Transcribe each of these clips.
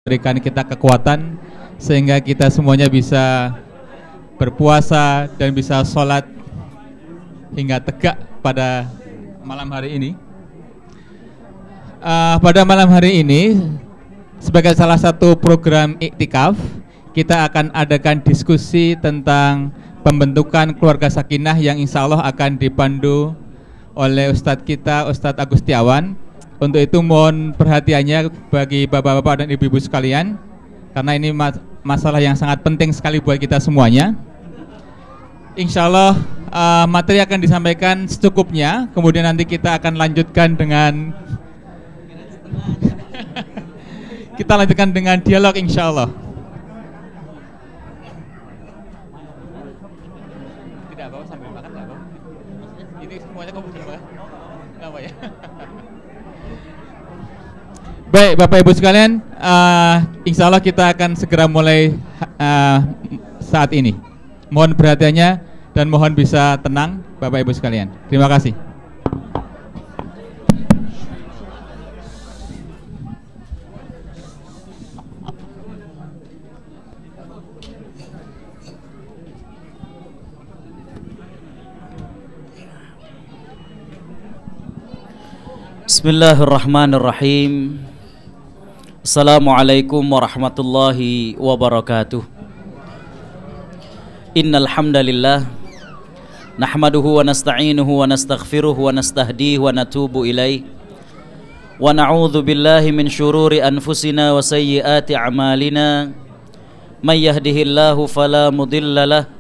berikan kita kekuatan sehingga kita semuanya bisa berpuasa dan bisa sholat hingga tegak pada malam hari ini. Pada malam hari ini sebagai salah satu program iktikaf, kita akan adakan diskusi tentang pembentukan keluarga sakinah yang insya Allah akan dipandu oleh Ustadz kita, Ustadz Agustiawan. Untuk itu mohon perhatiannya bagi bapak-bapak dan ibu-ibu sekalian, karena ini masalah yang sangat penting sekali buat kita semuanya. Insya Allah materi akan disampaikan secukupnya, kemudian nanti kita akan lanjutkan dengan dialog insya Allah. Tidak apa-apa sambil makan, tidak apa-apa. Ini semuanya kamu coba, nggak apa ya? Baik Bapak Ibu sekalian, insya Allah kita akan segera mulai saat ini. Mohon perhatiannya dan mohon bisa tenang Bapak Ibu sekalian. Terima kasih. Bismillahirrahmanirrahim. Assalamualaikum warahmatullahi wabarakatuh. Innal hamdalillah nahmaduhu wa nasta'inuhu wa nastaghfiruh wa nastahdihi wa natubu ilaih wa na'udzu billahi min syururi anfusina wa sayyiati a'malina may yahdihillahu fala mudhillalah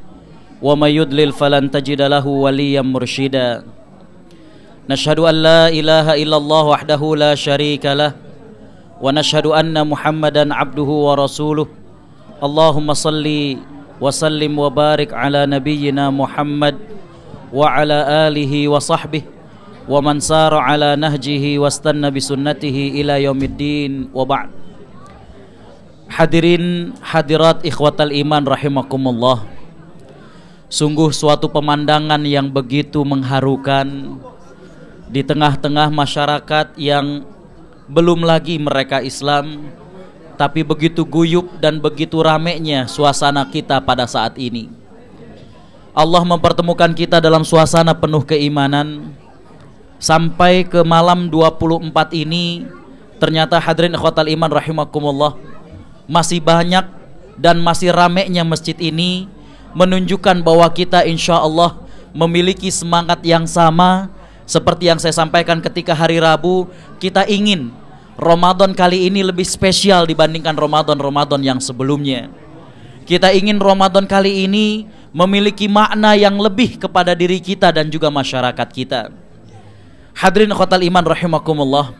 wa may yudlil falan tajida lahu waliyyan mursyida. Nashhadu an la ilaha illallah wahdahu la syarika lah wa nashhadu anna Muhammadan abduhu wa rasuluh. Allahumma salli wa sallim wa barik ala nabiyyina Muhammad wa ala alihi wa sahbihi wa man sara ala nahjihi wastanna bi sunnatihi ila yaumiddin wa ba'd. Hadirin hadirat ikhwatal iman rahimakumullah. Sungguh suatu pemandangan yang begitu mengharukan di tengah-tengah masyarakat yang belum lagi mereka Islam, tapi begitu guyup dan begitu ramenya suasana kita pada saat ini. Allah mempertemukan kita dalam suasana penuh keimanan. Sampai ke malam 24 ini, ternyata hadirin ikhwatal iman rahimakumullah, masih banyak dan masih ramenya masjid ini menunjukkan bahwa kita insya Allah memiliki semangat yang sama. Seperti yang saya sampaikan ketika hari Rabu, kita ingin Ramadan kali ini lebih spesial dibandingkan Ramadan-Ramadan yang sebelumnya. Kita ingin Ramadan kali ini memiliki makna yang lebih kepada diri kita dan juga masyarakat kita. Hadirin khotal iman rahimakumullah,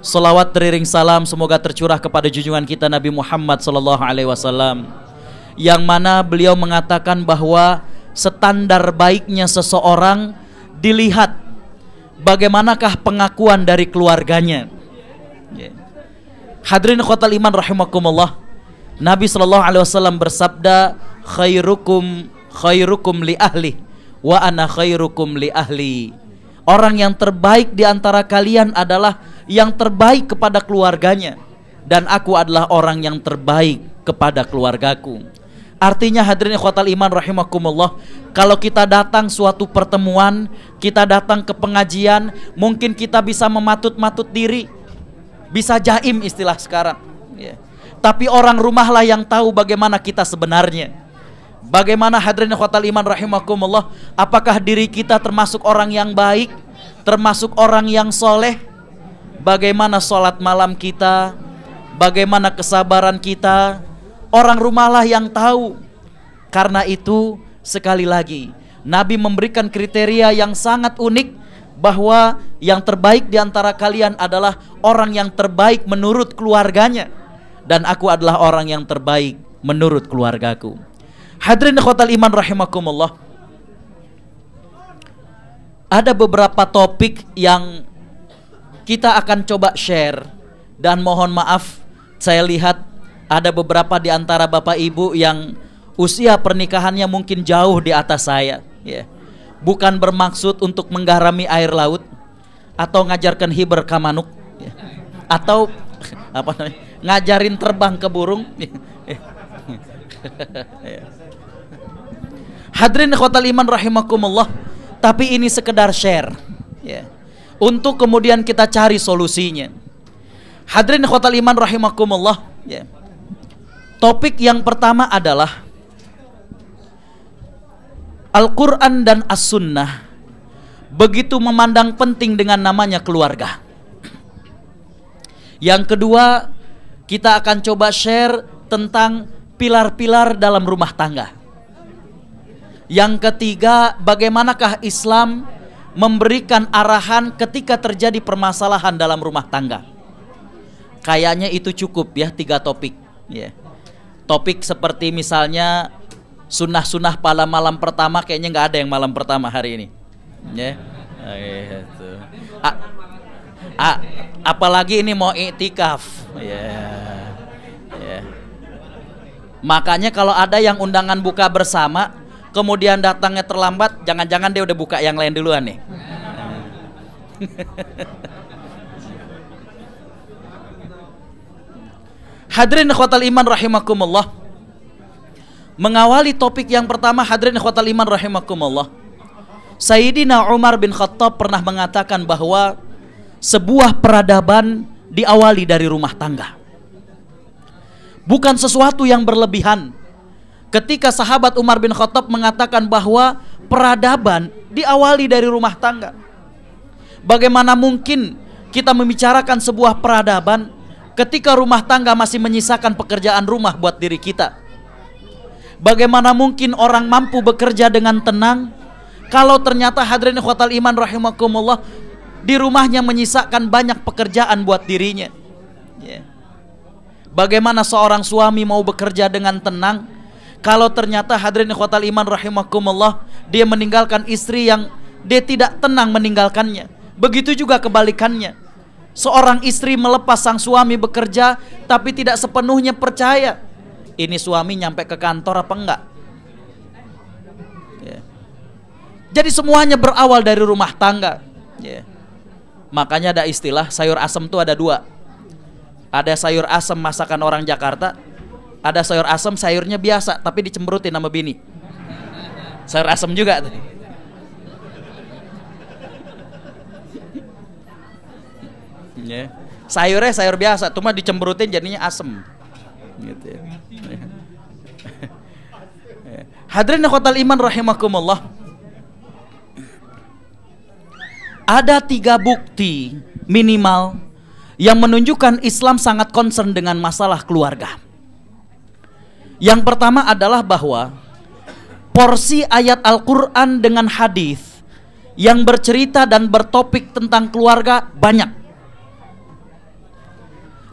salawat teriring salam semoga tercurah kepada junjungan kita Nabi Muhammad SAW, yang mana beliau mengatakan bahwa standar baiknya seseorang dilihat bagaimanakah pengakuan dari keluarganya. Hadirin khotal iman rahimakumullah, Nabi SAW bersabda, khairukum li ahli wa ana khairukum li ahli. Orang yang terbaik di antara kalian adalah yang terbaik kepada keluarganya, dan aku adalah orang yang terbaik kepada keluargaku. Artinya hadirin ikhwatal iman rahimakumullah, kalau kita datang suatu pertemuan, kita datang ke pengajian, mungkin kita bisa mematut-matut diri, bisa jaim istilah sekarang, ya. Tapi orang rumahlah yang tahu bagaimana kita sebenarnya. Bagaimana hadirin ikhwatal iman rahimakumullah, apakah diri kita termasuk orang yang baik, termasuk orang yang soleh? Bagaimana sholat malam kita, bagaimana kesabaran kita? Orang rumahlah yang tahu. Karena itu sekali lagi Nabi memberikan kriteria yang sangat unik, bahwa yang terbaik di antara kalian adalah orang yang terbaik menurut keluarganya, dan aku adalah orang yang terbaik menurut keluargaku. Hadirin khotal iman rahimakumullah, ada beberapa topik yang kita akan coba share, dan mohon maaf saya lihat ada beberapa di antara bapak ibu yang usia pernikahannya mungkin jauh di atas saya, ya. Bukan bermaksud untuk menggarami air laut atau ngajarkan hiber kamanuk, ya. Atau apa namanya, ngajarin terbang ke burung. Hadirin ikhwatal iman rahimakumullah, tapi ini sekedar share ya, untuk kemudian kita cari solusinya. Hadirin ikhwatal iman rahimakumullah ya. Topik yang pertama adalah Al-Quran dan As-Sunnah begitu memandang penting dengan namanya keluarga. Yang kedua, kita akan coba share tentang pilar-pilar dalam rumah tangga. Yang ketiga, bagaimanakah Islam memberikan arahan ketika terjadi permasalahan dalam rumah tangga. Kayaknya itu cukup ya, 3 topik ya. Topik seperti misalnya sunnah-sunnah pada malam pertama, kayaknya nggak ada yang malam pertama hari ini ya. Gitu. Apalagi ini mau iktikaf ya. Makanya kalau ada yang undangan buka bersama kemudian datangnya terlambat, jangan-jangan dia udah buka yang lain duluan nih. Hadirin ikhwatal iman rahimakumullah, mengawali topik yang pertama, hadirin ikhwatal iman rahimakumullah, Sayyidina Umar bin Khattab pernah mengatakan bahwa sebuah peradaban diawali dari rumah tangga. Bukan sesuatu yang berlebihan ketika sahabat Umar bin Khattab mengatakan bahwa peradaban diawali dari rumah tangga. Bagaimana mungkin kita membicarakan sebuah peradaban ketika rumah tangga masih menyisakan pekerjaan rumah buat diri kita? Bagaimana mungkin orang mampu bekerja dengan tenang kalau ternyata hadirin ikhwatal iman rahimakumullah di rumahnya menyisakan banyak pekerjaan buat dirinya ya. Bagaimana seorang suami mau bekerja dengan tenang kalau ternyata hadirin ikhwatal iman rahimakumullah dia meninggalkan istri yang dia tidak tenang meninggalkannya. Begitu juga kebalikannya, seorang istri melepas sang suami bekerja tapi tidak sepenuhnya percaya ini suami nyampe ke kantor apa enggak ya. Jadi semuanya berawal dari rumah tangga ya. Makanya ada istilah sayur asem tuh ada 2. Ada sayur asem masakan orang Jakarta, ada sayur asem sayurnya biasa tapi dicemberutin sama bini. Sayur asem juga tuh. Ya. Sayurnya sayur biasa, cuma dicemberutin jadinya asem. Gitu ya. Hadirin ikhwatal iman rahimakumullah, ada 3 bukti minimal yang menunjukkan Islam sangat concern dengan masalah keluarga. Yang pertama adalah bahwa porsi ayat Al-Quran dengan hadis yang bercerita dan bertopik tentang keluarga banyak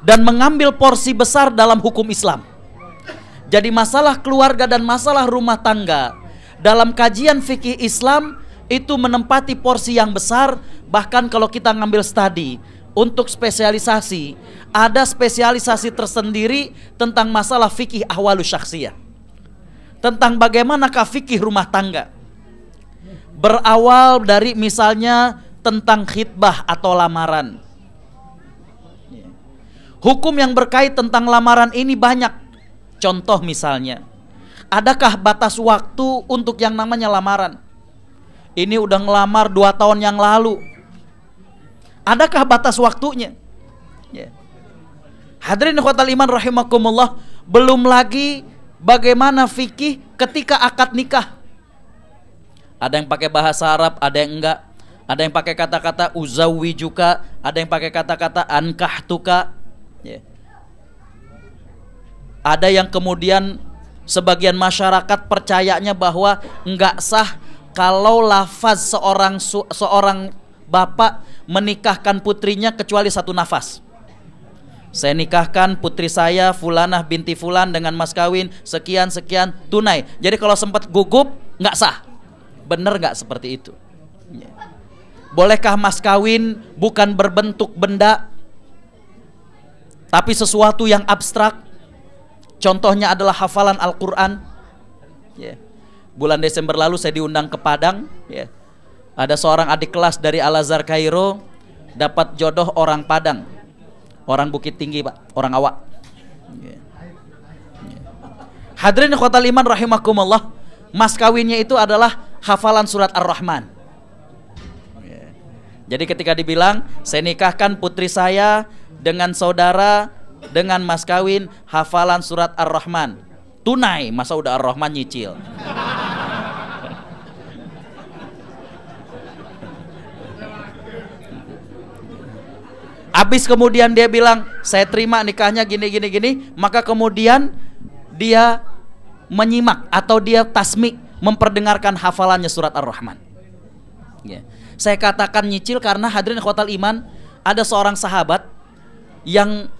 dan mengambil porsi besar dalam hukum Islam. Jadi masalah keluarga dan masalah rumah tangga dalam kajian fikih Islam itu menempati porsi yang besar. Bahkan kalau kita ngambil studi untuk spesialisasi, ada spesialisasi tersendiri tentang masalah fikih ahwalus syakhsiyah, tentang bagaimanakah fikih rumah tangga. Berawal dari misalnya tentang khitbah atau lamaran. Hukum yang berkait tentang lamaran ini banyak. Contoh misalnya, adakah batas waktu untuk yang namanya lamaran? Ini udah ngelamar 2 tahun yang lalu, adakah batas waktunya? Ya. Hadirin ikhwatal iman rahimakumullah, belum lagi bagaimana fikih ketika akad nikah. Ada yang pakai bahasa Arab, ada yang enggak. Ada yang pakai kata-kata uzawwijuka, ada yang pakai kata-kata ankahtuka. Ya. Ada yang kemudian sebagian masyarakat percayanya bahwa enggak sah kalau lafaz seorang bapak menikahkan putrinya kecuali 1 nafas. Saya nikahkan putri saya Fulanah binti Fulan dengan mas kawin sekian-sekian tunai. Jadi kalau sempat gugup enggak sah. Benar enggak seperti itu? Ya. Bolehkah mas kawin bukan berbentuk benda tapi sesuatu yang abstrak? Contohnya adalah hafalan Al-Quran ya. Bulan Desember lalu saya diundang ke Padang ya. Ada seorang adik kelas dari Al-Azhar Kairo dapat jodoh orang Padang, orang Bukit Tinggi Pak, orang Awak. Hadirin ikhwatal iman rahimakumullah, mas kawinnya itu adalah hafalan surat Ar-Rahman. Jadi ketika dibilang saya nikahkan putri saya dengan saudara dengan mas kawin hafalan surat Ar-Rahman, tunai, masa udah Ar-Rahman nyicil. Habis kemudian dia bilang saya terima nikahnya gini, maka kemudian dia menyimak atau dia tasmik memperdengarkan hafalannya surat Ar-Rahman. Saya katakan nyicil karena hadirin ikhwatal iman, ada seorang sahabat yang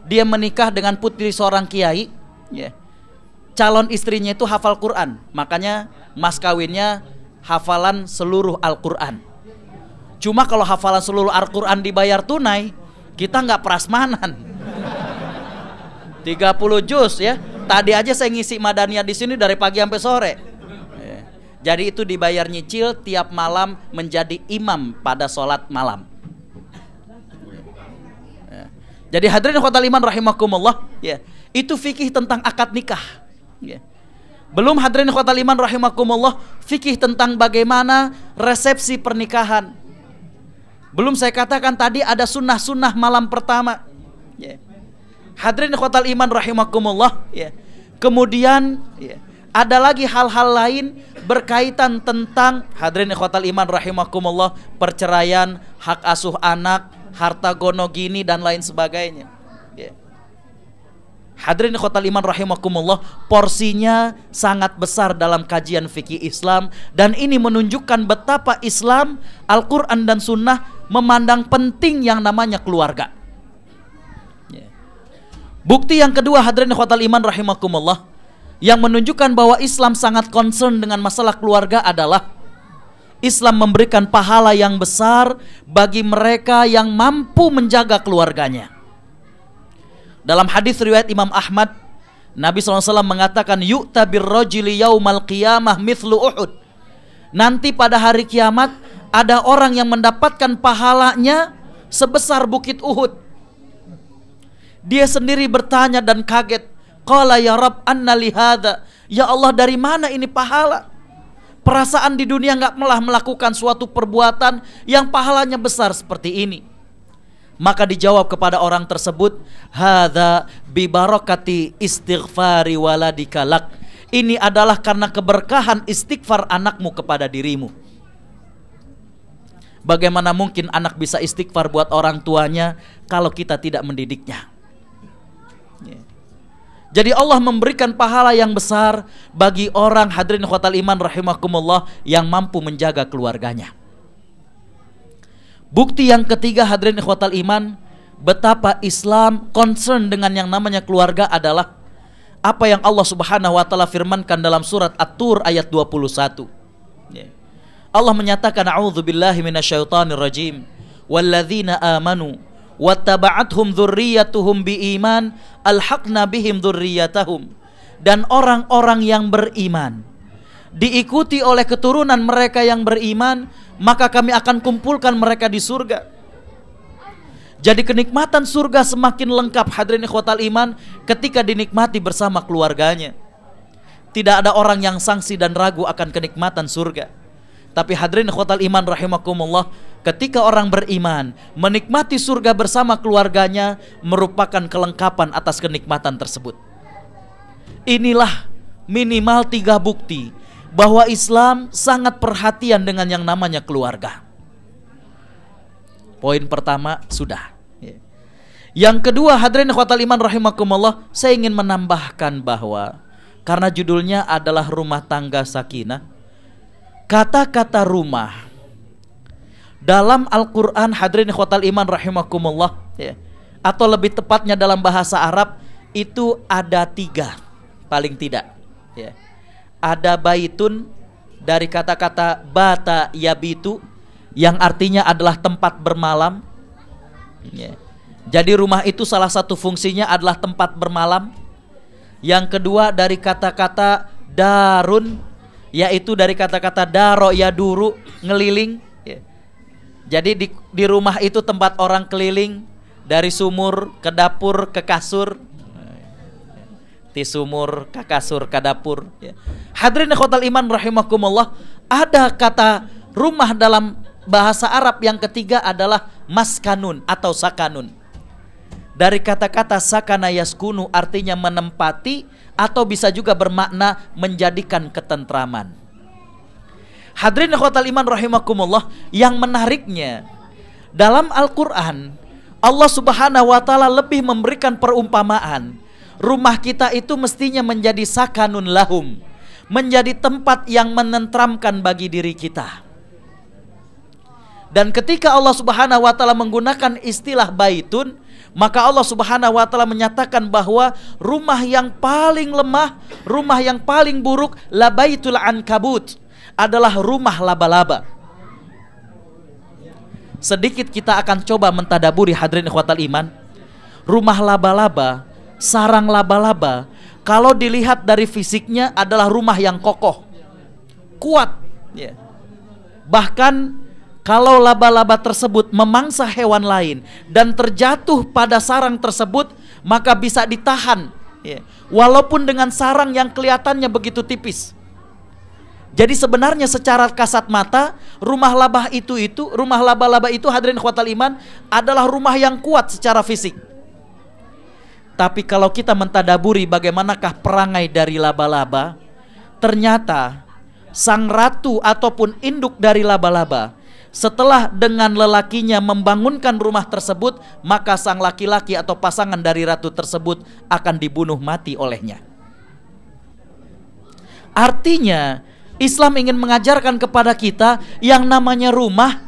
dia menikah dengan putri seorang kiai, calon istrinya itu hafal Quran, makanya mas kawinnya hafalan seluruh Al-Quran. Cuma kalau hafalan seluruh Al-Quran dibayar tunai, kita nggak prasmanan. 30 juz ya. Tadi aja saya ngisi Madaniyah di sini dari pagi sampai sore. Jadi itu dibayar nyicil tiap malam menjadi imam pada sholat malam. Jadi hadirin ikhwatal iman rahimakumullah, itu fikih tentang akad nikah. Belum hadirin ikhwatal iman rahimakumullah, fikih tentang bagaimana resepsi pernikahan. Belum saya katakan tadi ada sunnah-sunnah malam pertama. Hadirin ikhwatal iman rahimakumullah, kemudian ada lagi hal-hal lain berkaitan tentang hadirin ikhwatal iman rahimakumullah, perceraian, hak asuh anak, harta gono gini dan lain sebagainya. Hadirin ikhwatal iman rahimakumullah, porsinya sangat besar dalam kajian fikih Islam, dan ini menunjukkan betapa Islam, Al-Quran dan Sunnah memandang penting yang namanya keluarga. Bukti yang kedua hadirin ikhwatal iman rahimakumullah, yang menunjukkan bahwa Islam sangat concern dengan masalah keluarga adalah Islam memberikan pahala yang besar bagi mereka yang mampu menjaga keluarganya. Dalam hadis riwayat Imam Ahmad, Nabi SAW mengatakan, yu'ta birrajuli yaumal qiyamah mithlu Uhud. Nanti pada hari kiamat ada orang yang mendapatkan pahalanya sebesar bukit Uhud. Dia sendiri bertanya dan kaget, qala ya Rabb anna li hadza, ya Allah dari mana ini pahala? Perasaan di dunia nggak malah melakukan suatu perbuatan yang pahalanya besar seperti ini. Maka dijawab kepada orang tersebut, hadza bi barakati istighfari waladika lak. Ini adalah karena keberkahan istighfar anakmu kepada dirimu. Bagaimana mungkin anak bisa istighfar buat orang tuanya kalau kita tidak mendidiknya? Jadi Allah memberikan pahala yang besar bagi orang hadirin ikhwatal iman rahimakumullah yang mampu menjaga keluarganya. Bukti yang ketiga hadirin ikhwatal iman, betapa Islam concern dengan yang namanya keluarga adalah apa yang Allah Subhanahu wa taala firmankan dalam surat At-Tur ayat 21. Allah menyatakan, a'udzubillahi minasyaitonir rajim, walladzina amanu wattaba'athum dzurriyyatuhum biiman alhaqna bihim dzurriyyatahum. Dan orang-orang yang beriman diikuti oleh keturunan mereka yang beriman, maka kami akan kumpulkan mereka di surga. Jadi kenikmatan surga semakin lengkap hadirin ikhwatal iman ketika dinikmati bersama keluarganya. Tidak ada orang yang sangsi dan ragu akan kenikmatan surga. Tapi hadirin ikhwatal iman rahimakumullah, ketika orang beriman menikmati surga bersama keluarganya, merupakan kelengkapan atas kenikmatan tersebut. Inilah minimal 3 bukti bahwa Islam sangat perhatian dengan yang namanya keluarga. Poin pertama sudah. Yang kedua hadirin ikhwatal iman rahimakumullah, saya ingin menambahkan bahwa karena judulnya adalah rumah tangga sakinah, kata-kata rumah dalam Al-Quran hadirin ikhwatal iman rahimakumullah, atau lebih tepatnya dalam bahasa Arab itu ada 3 paling tidak. Ada baitun dari kata-kata bata yabitu yang artinya adalah tempat bermalam. Jadi rumah itu salah satu fungsinya adalah tempat bermalam. Yang kedua dari kata-kata darun, yaitu dari kata-kata daro yaduru, ngeliling. Jadi di rumah itu tempat orang keliling dari sumur ke dapur ke kasur. ti sumur, ka kasur, ka dapur, ya. Hadirin ikhwatal iman rahimakumullah, ada kata rumah dalam bahasa Arab yang ketiga adalah maskanun atau sakanun. Dari kata-kata sakana yaskunu artinya menempati atau bisa juga bermakna menjadikan ketentraman. Hadirin ikhwatal iman rahimakumullah, yang menariknya dalam Al-Qur'an Allah Subhanahu wa taala lebih memberikan perumpamaan. Rumah kita itu mestinya menjadi sakanun lahum, menjadi tempat yang menenteramkan bagi diri kita. Dan ketika Allah Subhanahu wa taala menggunakan istilah baitun, maka Allah Subhanahu wa taala menyatakan bahwa rumah yang paling lemah, rumah yang paling buruk, la baitul ankabut, adalah rumah laba-laba. Sedikit kita akan coba mentadaburi hadirin ikhwatal iman. Rumah laba-laba, sarang laba-laba, kalau dilihat dari fisiknya adalah rumah yang kokoh, kuat, ya. Bahkan kalau laba-laba tersebut memangsa hewan lain dan terjatuh pada sarang tersebut, maka bisa ditahan, ya, walaupun dengan sarang yang kelihatannya begitu tipis. Jadi sebenarnya secara kasat mata rumah laba-laba itu hadirin ikhwatal iman adalah rumah yang kuat secara fisik. Tapi kalau kita mentadaburi bagaimanakah perangai dari laba-laba, ternyata sang ratu ataupun induk dari laba-laba, setelah dengan lelakinya membangunkan rumah tersebut, maka sang laki-laki atau pasangan dari ratu tersebut akan dibunuh mati olehnya. Artinya Islam ingin mengajarkan kepada kita yang namanya rumah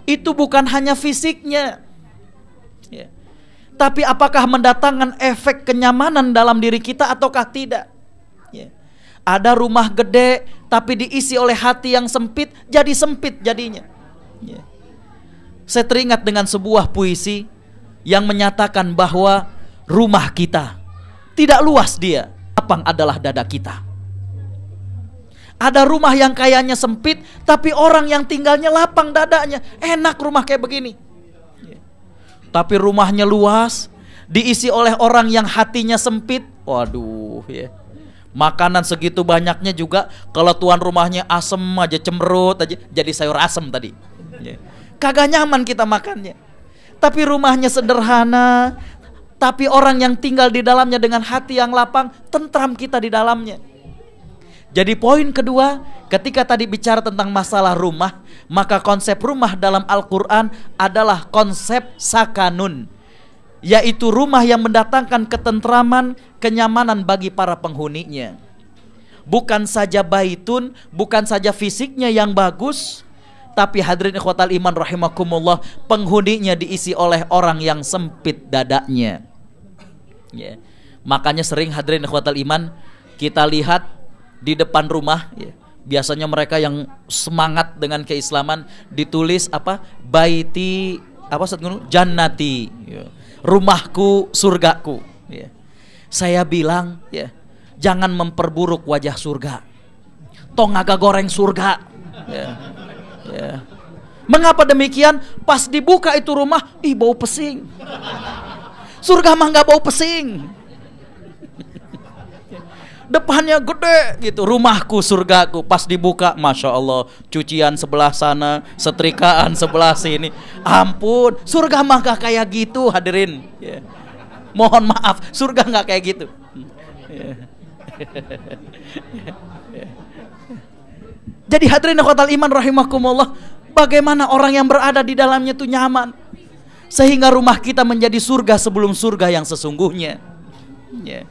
itu bukan hanya fisiknya, ya, tapi apakah mendatangkan efek kenyamanan dalam diri kita ataukah tidak, ya. Ada rumah gede tapi diisi oleh hati yang sempit, jadi sempit jadinya, ya. Saya teringat dengan sebuah puisi yang menyatakan bahwa rumah kita tidak luas, dia lapang adalah dada kita. Ada rumah yang kayaknya sempit, tapi orang yang tinggalnya lapang dadanya. Enak rumah kayak begini. Tapi rumahnya luas, diisi oleh orang yang hatinya sempit. Waduh, ya. Makanan segitu banyaknya juga, kalau tuan rumahnya asem aja, cemberut aja, jadi sayur asem tadi. Kagak nyaman kita makannya. Tapi rumahnya sederhana, tapi orang yang tinggal di dalamnya dengan hati yang lapang, tentram kita di dalamnya. Jadi poin kedua, ketika tadi bicara tentang masalah rumah, maka konsep rumah dalam Al-Quran adalah konsep sakanun, yaitu rumah yang mendatangkan ketentraman, kenyamanan bagi para penghuninya. Bukan saja baitun, bukan saja fisiknya yang bagus, tapi hadirin ikhwatal iman rahimakumullah, penghuninya diisi oleh orang yang sempit dadanya, ya. Makanya sering hadirin ikhwatal iman kita lihat di depan rumah, ya, biasanya mereka yang semangat dengan keislaman ditulis apa? Baiti apa jannati, ya, rumahku surgaku, ya. Saya bilang, ya, jangan memperburuk wajah surga. Tong agak goreng surga, ya. Ya. Mengapa demikian? Pas dibuka itu rumah, ih bau pesing. Surga mah nggak bau pesing. Depannya gede gitu, rumahku surgaku. Pas dibuka, masya Allah, cucian sebelah sana, setrikaan sebelah sini. Ampun, surga mah gak kayak gitu hadirin, ya. Mohon maaf, surga gak kayak gitu, ya. Jadi hadirin ikhwatal iman rahimakumullah, bagaimana orang yang berada di dalamnya itu nyaman, sehingga rumah kita menjadi surga sebelum surga yang sesungguhnya, ya.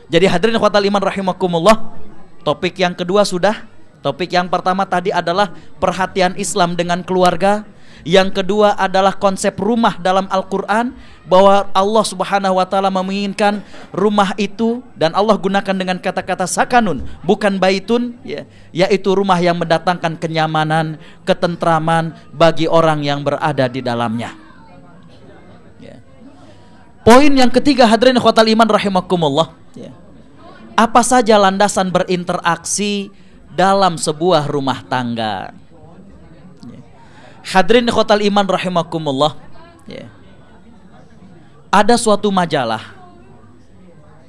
Jadi hadirin ikhwatal iman rahimakumullah, topik yang kedua sudah. Topik yang pertama tadi adalah perhatian Islam dengan keluarga. Yang kedua adalah konsep rumah dalam Al-Quran, bahwa Allah Subhanahu wa ta'ala menginginkan rumah itu, dan Allah gunakan dengan kata-kata sakanun, bukan baitun, ya, yaitu rumah yang mendatangkan kenyamanan, ketentraman bagi orang yang berada di dalamnya, ya. Poin yang ketiga hadirin ikhwatal iman rahimakumullah, ya, apa saja landasan berinteraksi dalam sebuah rumah tangga, ya. Hadirin ikhwatal iman rahimakumullah, ya. Ada suatu majalah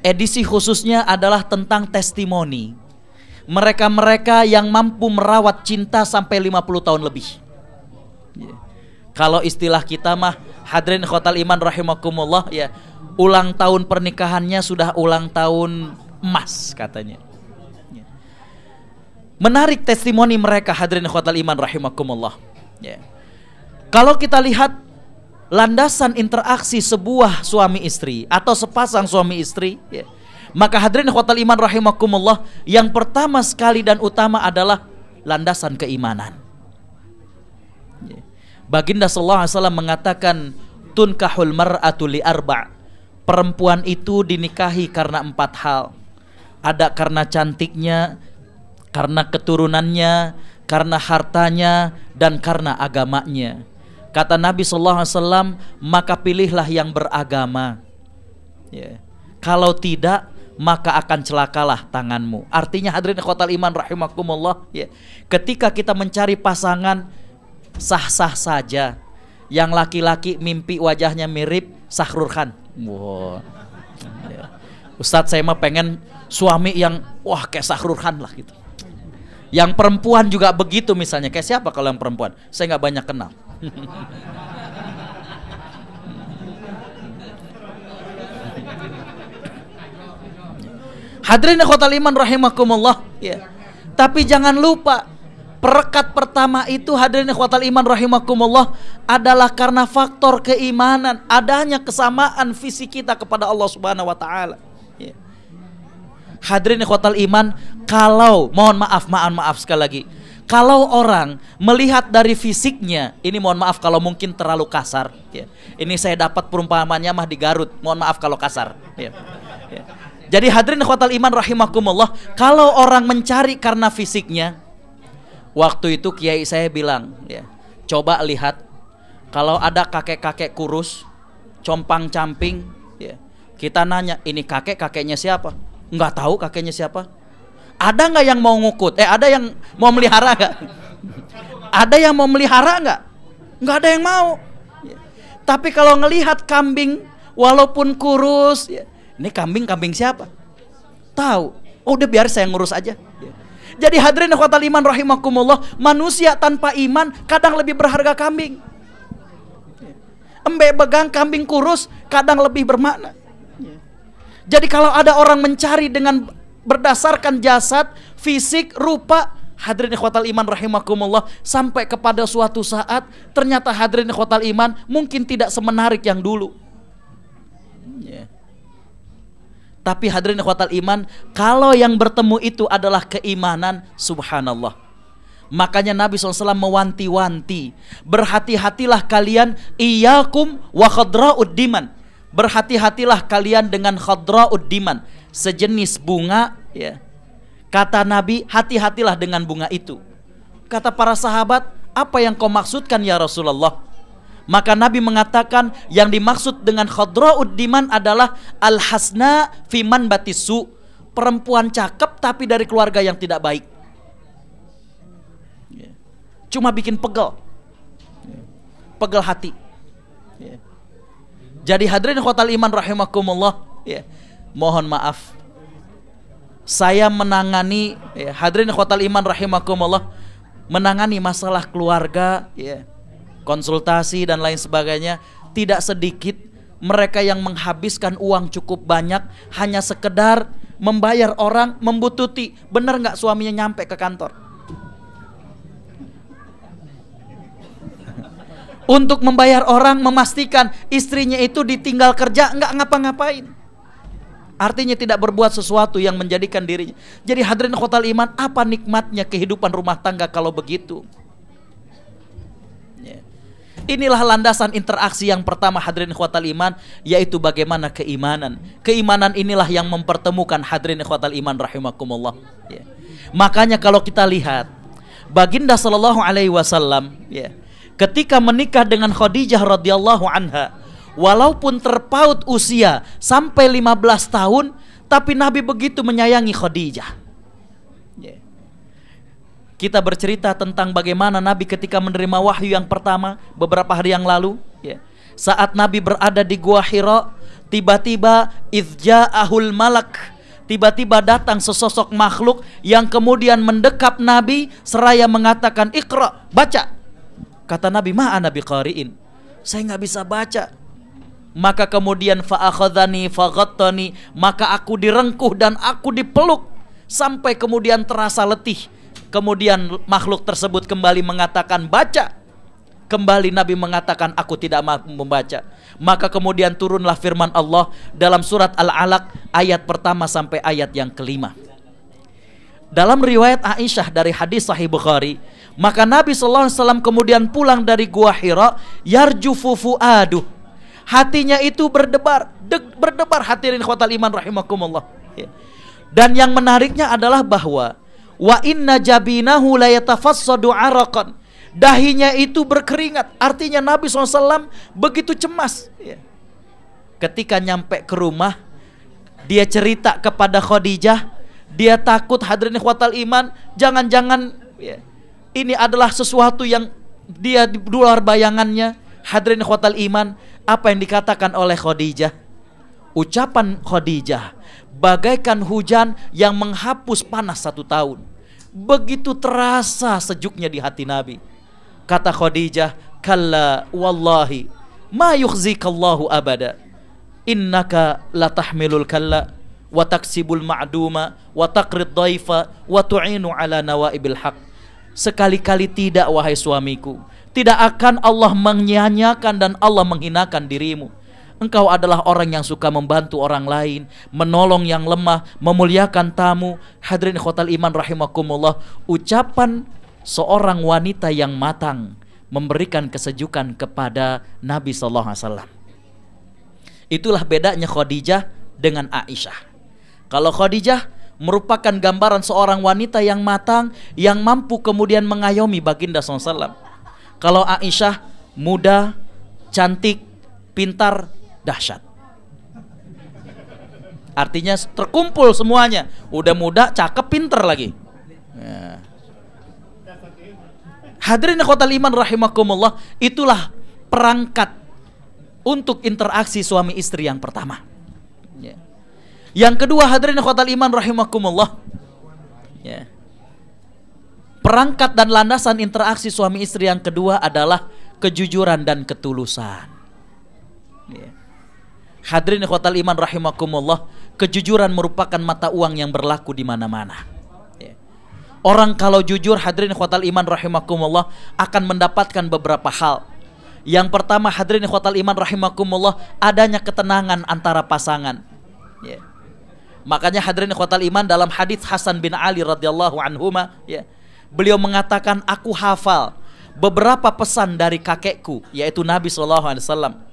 edisi khususnya adalah tentang testimoni. Mereka-mereka yang mampu merawat cinta sampai 50 tahun lebih. Kalau istilah kita mah, hadirin ikhwatal iman rahimakumullah, ya, ulang tahun pernikahannya sudah ulang tahun emas katanya. Menarik testimoni mereka, hadirin ikhwatal iman rahimakumullah. Ya. Kalau kita lihat landasan interaksi sebuah suami istri atau sepasang suami istri, ya, maka hadirin ikhwatal iman rahimakumullah, yang pertama sekali dan utama adalah landasan keimanan. Ya. Baginda sallallahu alaihi wasallam mengatakan, tunkahul mar'atu li arba'. Perempuan itu dinikahi karena 4 hal. Ada karena cantiknya, karena keturunannya, karena hartanya, dan karena agamanya. Kata Nabi sallallahu alaihi wasallam, maka pilihlah yang beragama. Ya. Kalau tidak, maka akan celakalah tanganmu. Artinya hadirin ikhwatal iman rahimakumullah, ya, ketika kita mencari pasangan, sah-sah saja. Yang laki-laki mimpi wajahnya mirip Sahrul Khan. Wow. Ya. Ustadz, saya mah pengen suami yang wah kayak Sahrul Khan lah gitu. Yang perempuan juga begitu misalnya. Kayak siapa kalau yang perempuan? Saya nggak banyak kenal. Hadirin ikhwatal iman rahimakumullah, ya. Tapi jangan lupa, perekat pertama itu hadirin ikhwatal iman rahimakumullah adalah karena faktor keimanan, adanya kesamaan visi kita kepada Allah Subhanahu wa taala. Ya. Hadirin ikhwatal iman, kalau mohon maaf sekali lagi, kalau orang melihat dari fisiknya, ini mohon maaf kalau mungkin terlalu kasar, ya. Ini saya dapat perumpamannya mah di Garut, mohon maaf kalau kasar, ya. Ya. Jadi hadirin ikhwatal iman rahimakumullah, kalau orang mencari karena fisiknya, waktu itu kiai saya bilang, ya, coba lihat kalau ada kakek-kakek kurus, compang-camping, ya, kita nanya, ini kakeknya siapa? Nggak tahu kakeknya siapa. Ada nggak yang mau ngukut? Ada yang mau melihara nggak? Ada yang mau melihara nggak? Nggak ada yang mau. Ya. Tapi kalau ngelihat kambing, walaupun kurus, ya, ini kambing siapa? Tahu. Oh, udah biar saya ngurus aja. Ya. Jadi hadirin ikhwatal iman rahimakumullah, manusia tanpa iman kadang lebih berharga kambing. Embe begang kambing kurus kadang lebih bermakna. Jadi kalau ada orang mencari dengan berdasarkan jasad, fisik, rupa, hadirin ikhwatal iman rahimakumullah, sampai kepada suatu saat ternyata hadirin ikhwatal iman mungkin tidak semenarik yang dulu. Tapi hadirin ikhwatal iman, kalau yang bertemu itu adalah keimanan, subhanallah. Makanya Nabi SAW mewanti-wanti, berhati-hatilah kalian, iyyakum wa khadra'ud diman. Berhati-hatilah kalian dengan khadra'ud diman, sejenis bunga, ya. Kata Nabi, hati-hatilah dengan bunga itu. Kata para sahabat, apa yang kau maksudkan ya Rasulullah? Maka Nabi mengatakan, yang dimaksud dengan khadra'ud diman adalah al-hasna fiman batisu, perempuan cakep tapi dari keluarga yang tidak baik. Cuma bikin pegel hati. Jadi hadirin ikhwatal iman rahimakumullah, ya, mohon maaf, saya menangani, ya, hadirin ikhwatal iman rahimakumullah, menangani masalah keluarga, ya, konsultasi dan lain sebagainya. Tidak sedikit mereka yang menghabiskan uang cukup banyak hanya sekedar membayar orang membututi. Benar nggak suaminya nyampe ke kantor? Untuk membayar orang, memastikan istrinya itu ditinggal kerja nggak ngapa-ngapain. Artinya tidak berbuat sesuatu yang menjadikan dirinya. Jadi hadirin ikhwatal iman, apa nikmatnya kehidupan rumah tangga kalau begitu? Inilah landasan interaksi yang pertama hadirin ikhwatal iman, yaitu bagaimana keimanan. Keimanan inilah yang mempertemukan hadirin ikhwatal iman rahimakumullah. Ya. Makanya kalau kita lihat Baginda sallallahu alaihi wasallam, ya, ketika menikah dengan Khadijah radhiyallahu anha, walaupun terpaut usia sampai 15 tahun, tapi Nabi begitu menyayangi Khadijah. Kita bercerita tentang bagaimana Nabi ketika menerima wahyu yang pertama beberapa hari yang lalu, ya. Saat Nabi berada di Gua Hira, tiba-tiba izja'ahul malak, tiba-tiba datang sesosok makhluk yang kemudian mendekap Nabi seraya mengatakan, "Iqra, baca." Kata Nabi, "Ma ana biqari'in." Saya nggak bisa baca. Maka kemudian fa'akhadhani faghattani, maka aku direngkuh dan aku dipeluk sampai kemudian terasa letih. Kemudian makhluk tersebut kembali mengatakan, "Baca." Kembali Nabi mengatakan, "Aku tidak mampu membaca." Maka kemudian turunlah firman Allah dalam surat Al-Alaq ayat pertama sampai ayat yang kelima. Dalam riwayat Aisyah dari hadis Sahih Bukhari, maka Nabi SAW kemudian pulang dari Gua Hira, yarjufu fuaduh, hatinya itu berdebar, berdebar, hadirin ikhwatal iman rahimakumullah. Dan yang menariknya adalah bahwa wa inna jabinahu la yatafassadu araqan, dahinya itu berkeringat. Artinya Nabi SAW begitu cemas. Ketika nyampe ke rumah, dia cerita kepada Khadijah, dia takut, hadirin ikhwatal iman, jangan-jangan ini adalah sesuatu yang dia di luar bayangannya. Hadirin ikhwatal iman, apa yang dikatakan oleh Khadijah? Ucapan Khadijah bagaikan hujan yang menghapus panas 1 tahun. Begitu terasa sejuknya di hati Nabi. Kata Khadijah, "Kalla wallahi ma yukhzikallahu abada. Innaka latahmilul kalla wa taksibul ma'duma wa taqrid dhaifa wa tu'inu ala nawaibil haq." Sekali-kali tidak, wahai suamiku. Tidak akan Allah menyia-nyiakan dan Allah menghinakan dirimu. Engkau adalah orang yang suka membantu orang lain, menolong yang lemah, memuliakan tamu. Hadirin khotal iman rahimakumullah, ucapan seorang wanita yang matang memberikan kesejukan kepada Nabi SAW. Itulah bedanya Khadijah dengan Aisyah. Kalau Khadijah merupakan gambaran seorang wanita yang matang, yang mampu kemudian mengayomi baginda SAW. Kalau Aisyah muda, cantik, pintar, dahsyat. Artinya terkumpul semuanya. Udah muda, cakep, pintar lagi. Ya. Hadirin ikhwatal iman rahimakumullah, itulah perangkat untuk interaksi suami istri yang pertama. Ya. Yang kedua, hadirin ikhwatal iman rahimakumullah, ya, perangkat dan landasan interaksi suami istri yang kedua adalah kejujuran dan ketulusan. Ya. Hadirin ikhwatal iman rahimakumullah, kejujuran merupakan mata uang yang berlaku di mana-mana. Ya. Orang kalau jujur, hadirin ikhwatal iman rahimakumullah, akan mendapatkan beberapa hal. Yang pertama, hadirin ikhwatal iman rahimakumullah, adanya ketenangan antara pasangan. Ya. Makanya hadirin ikhwatal iman, dalam hadis Hasan bin Ali radhiyallahu anhuma, ya, beliau mengatakan, aku hafal beberapa pesan dari kakekku, yaitu Nabi SAW.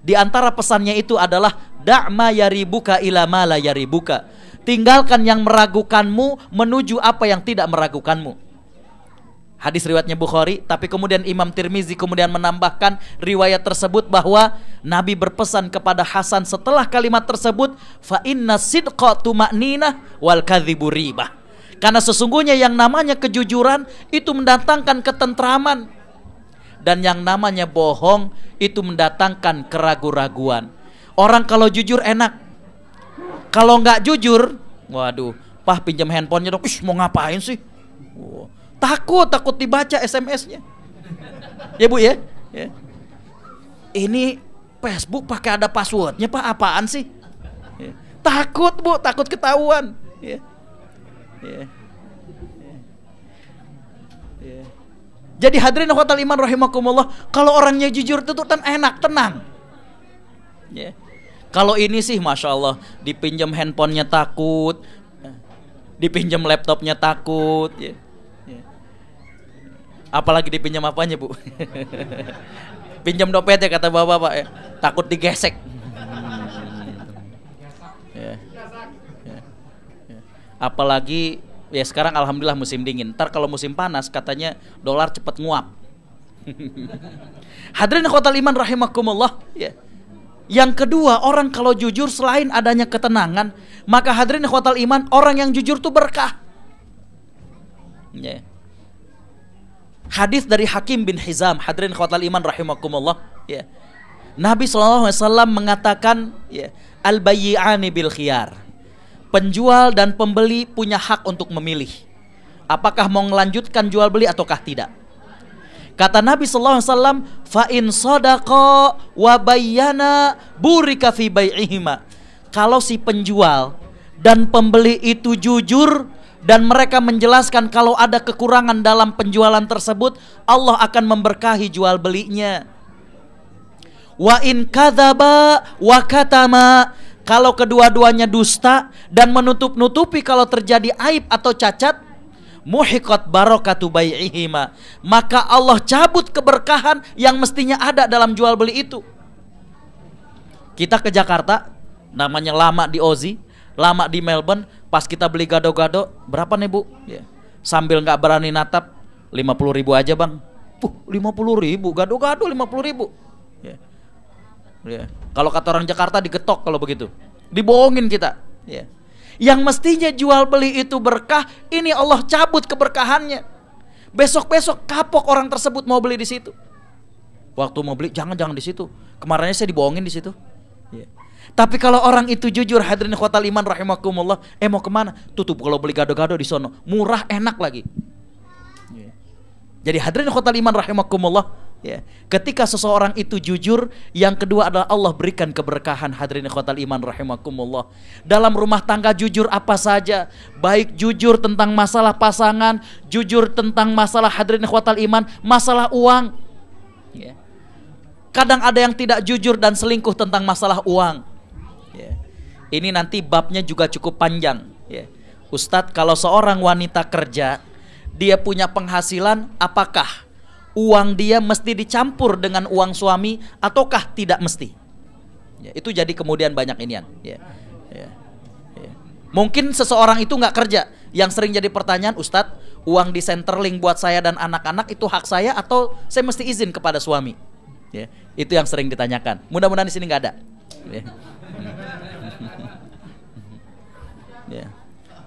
Di antara pesannya itu adalah da'ma yaribuka ila ma la yaribuka. Tinggalkan yang meragukanmu menuju apa yang tidak meragukanmu. Hadis riwayatnya Bukhari, tapi kemudian Imam Tirmizi kemudian menambahkan riwayat tersebut bahwa Nabi berpesan kepada Hasan setelah kalimat tersebut, fa inna sidqa tuma'ninah wal kadzibu ribah. Karena sesungguhnya yang namanya kejujuran itu mendatangkan ketentraman, dan yang namanya bohong itu mendatangkan keraguan-raguan. Orang kalau jujur enak, kalau nggak jujur, waduh, pah pinjam handphonenya dong, mau ngapain sih? Takut dibaca SMS-nya. Ya Bu ya? Ya. Ini Facebook pakai ada passwordnya Pak, apaan sih? Ya. Takut Bu, takut ketahuan. Ya. Ya. Ya. Jadi hadirin ikhwatal iman rahimakumullah, kalau orangnya jujur itu kan enak, tenang. Ya. Kalau ini sih Masya Allah, dipinjam handphonenya takut, dipinjam laptopnya takut, ya. Ya. Apalagi dipinjam apanya Bu? Pinjam dompetnya kata bapak-bapak, ya. Takut digesek. Ya. Ya. Ya. Apalagi ya sekarang alhamdulillah musim dingin. Ntar kalau musim panas katanya dolar cepat nguap. Hadirin ikhwatal iman rahimakumullah, ya. Yang kedua, orang kalau jujur selain adanya ketenangan, maka hadirin ikhwatal iman, orang yang jujur itu berkah. Ya. Hadis dari Hakim bin Hizam, hadirin ikhwatal iman rahimakumullah, ya. Nabi SAW mengatakan ya, al-bayyi'ani bil khiyar. Penjual dan pembeli punya hak untuk memilih apakah mau melanjutkan jual beli ataukah tidak. Kata Nabi SAW, fa in sadaqa wa bayyana burika fi bai'ihima. Kalau si penjual dan pembeli itu jujur dan mereka menjelaskan kalau ada kekurangan dalam penjualan tersebut, Allah akan memberkahi jual belinya. Wa in kadzaba wa katama, kalau kedua-duanya dusta dan menutup-nutupi kalau terjadi aib atau cacat, muhiqat barakatu bai'ihima, maka Allah cabut keberkahan yang mestinya ada dalam jual beli itu. Kita ke Jakarta, namanya lama di Ozi, lama di Melbourne, pas kita beli gado-gado, berapa nih Bu? Ya. Sambil nggak berani natap, 50.000 aja Bang. 50.000, gado-gado 50.000. Ya. Ya. Kalau kata orang Jakarta digetok kalau begitu, dibohongin kita. Ya. Yang mestinya jual beli itu berkah, ini Allah cabut keberkahannya. Besok-besok kapok orang tersebut mau beli di situ. Waktu mau beli jangan di situ. Kemarinnya saya dibohongin di situ. Ya. Tapi kalau orang itu jujur, hadirin ikhwatal iman rahimakumullah, mau kemana? Tutup kalau beli gado-gado di sono, murah enak lagi. Ya. Jadi hadirin ikhwatal iman rahimakumullah, ya, ketika seseorang itu jujur, yang kedua adalah Allah berikan keberkahan. Hadirin ikhwatal iman rahimakumullah. Dalam rumah tangga jujur apa saja, baik jujur tentang masalah pasangan, jujur tentang masalah hadirin ikhwatal iman, masalah uang. Ya. Kadang ada yang tidak jujur dan selingkuh tentang masalah uang. Ya. Ini nanti babnya juga cukup panjang. Ya. Ustadz, kalau seorang wanita kerja, dia punya penghasilan, apakah uang dia mesti dicampur dengan uang suami ataukah tidak mesti? Ya, itu jadi kemudian banyak inian. Ya. Ya. Ya. Mungkin seseorang itu nggak kerja, yang sering jadi pertanyaan, Ustadz, uang di Centerlink buat saya dan anak-anak itu hak saya atau saya mesti izin kepada suami? Ya, itu yang sering ditanyakan. Mudah-mudahan di sini nggak ada. Ya. Ya.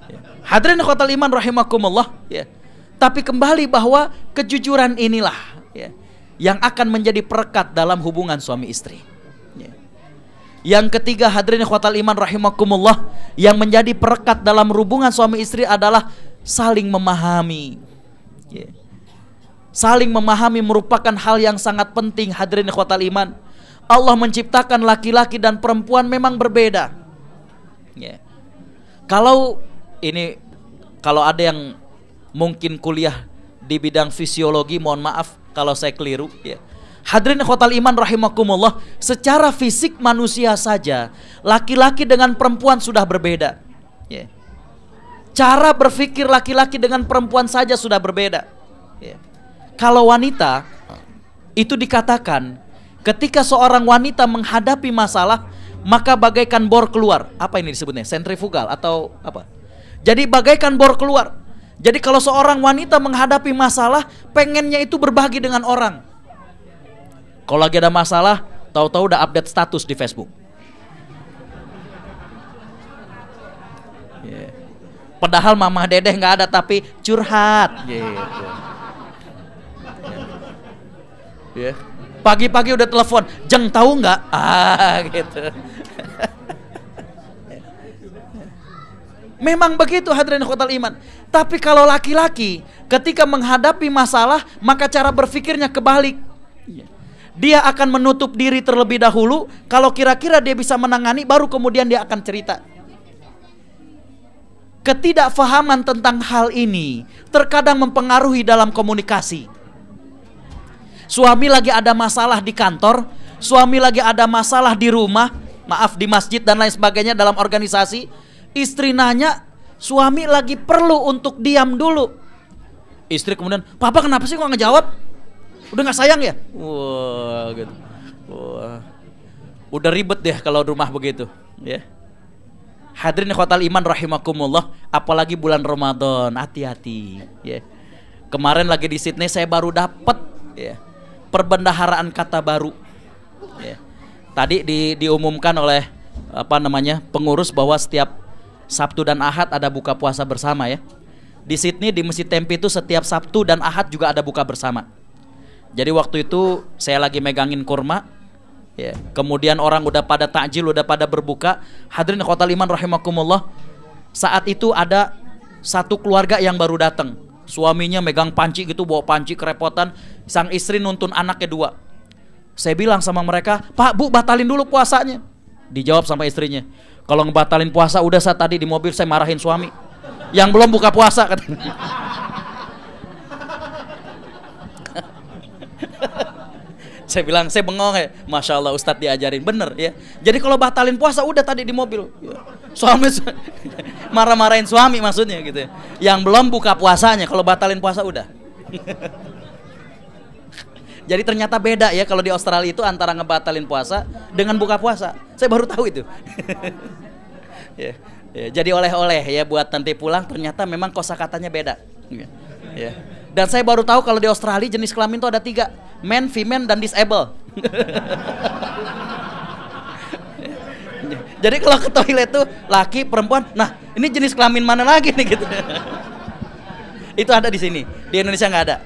Ya. Hadirin ikhwatal iman rahimakumullah. Ya. Tapi kembali bahwa kejujuran inilah ya, yang akan menjadi perekat dalam hubungan suami istri. Ya. Yang ketiga hadirin ikhwatal iman rahimakumullah, yang menjadi perekat dalam hubungan suami istri adalah saling memahami. Ya. Saling memahami merupakan hal yang sangat penting hadirin ikhwatal iman. Allah menciptakan laki-laki dan perempuan memang berbeda. Ya. Kalau ada yang mungkin kuliah di bidang fisiologi, mohon maaf kalau saya keliru. Ya. Hadirin ikhwatal iman rahimakumullah, secara fisik manusia saja, laki-laki dengan perempuan sudah berbeda. Ya. Cara berpikir laki-laki dengan perempuan saja sudah berbeda. Ya. Kalau wanita, itu dikatakan ketika seorang wanita menghadapi masalah, maka bagaikan bor keluar. Apa ini disebutnya? Sentrifugal atau apa? Jadi bagaikan bor keluar. Jadi kalau seorang wanita menghadapi masalah, pengennya itu berbagi dengan orang. Kalau lagi ada masalah, tahu-tahu udah update status di Facebook. Yeah. Padahal mama dedeh nggak ada tapi curhat. Gitu. Ya. Pagi-pagi udah telepon, Jeng tahu nggak? Gitu. Memang begitu hadirin ikhwatal iman. Tapi kalau laki-laki ketika menghadapi masalah, maka cara berpikirnya kebalik. Dia akan menutup diri terlebih dahulu. Kalau kira-kira dia bisa menangani, baru kemudian dia akan cerita. Ketidakfahaman tentang hal ini terkadang mempengaruhi dalam komunikasi. Suami lagi ada masalah di kantor, suami lagi ada masalah di rumah, maaf di masjid dan lain sebagainya dalam organisasi. Istri nanya, suami lagi perlu untuk diam dulu. Istri kemudian, Papa kenapa sih kok nggak jawab? Udah nggak sayang ya? Wah, gitu. Wah. Udah ribet deh kalau rumah begitu. Ya. Hadirin ikhwatal iman rahimakumullah, apalagi bulan Ramadan, hati-hati. Ya. Kemarin lagi di Sydney saya baru dapat. Ya. Perbendaharaan kata baru. Ya. Tadi diumumkan oleh pengurus bahwa setiap Sabtu dan Ahad ada buka puasa bersama ya. Di Sydney di Masjid Tempe itu setiap Sabtu dan Ahad juga ada buka bersama. Jadi waktu itu saya lagi megangin kurma, ya. Kemudian orang udah pada takjil, udah pada berbuka. Hadirin ikhwatal iman rahimakumullah. Saat itu ada satu keluarga yang baru datang. Suaminya megang panci gitu, bawa panci kerepotan. Sang istri nuntun anaknya 2. Saya bilang sama mereka, "Pak, Bu, batalin dulu puasanya." Dijawab sama istrinya, "Kalau ngebatalin puasa udah saat tadi di mobil saya marahin suami. Yang belum buka puasa," katanya. Saya bilang, saya bengong ya. Masya Allah, Ustadz diajarin. Bener ya. Jadi kalau batalin puasa udah tadi di mobil. Suami marah-marahin suami maksudnya gitu ya. Yang belum buka puasanya, kalau batalin puasa udah. Jadi ternyata beda ya kalau di Australia itu antara ngebatalin puasa dengan buka puasa. Saya baru tahu itu. Ya, ya, jadi oleh-oleh ya buat nanti pulang, ternyata memang kosakatanya beda. Ya. Dan saya baru tahu kalau di Australia jenis kelamin itu ada 3, man, female, dan disable. Jadi kalau ke toilet tuh laki, perempuan, nah ini jenis kelamin mana lagi nih gitu. Itu ada di sini, di Indonesia nggak ada.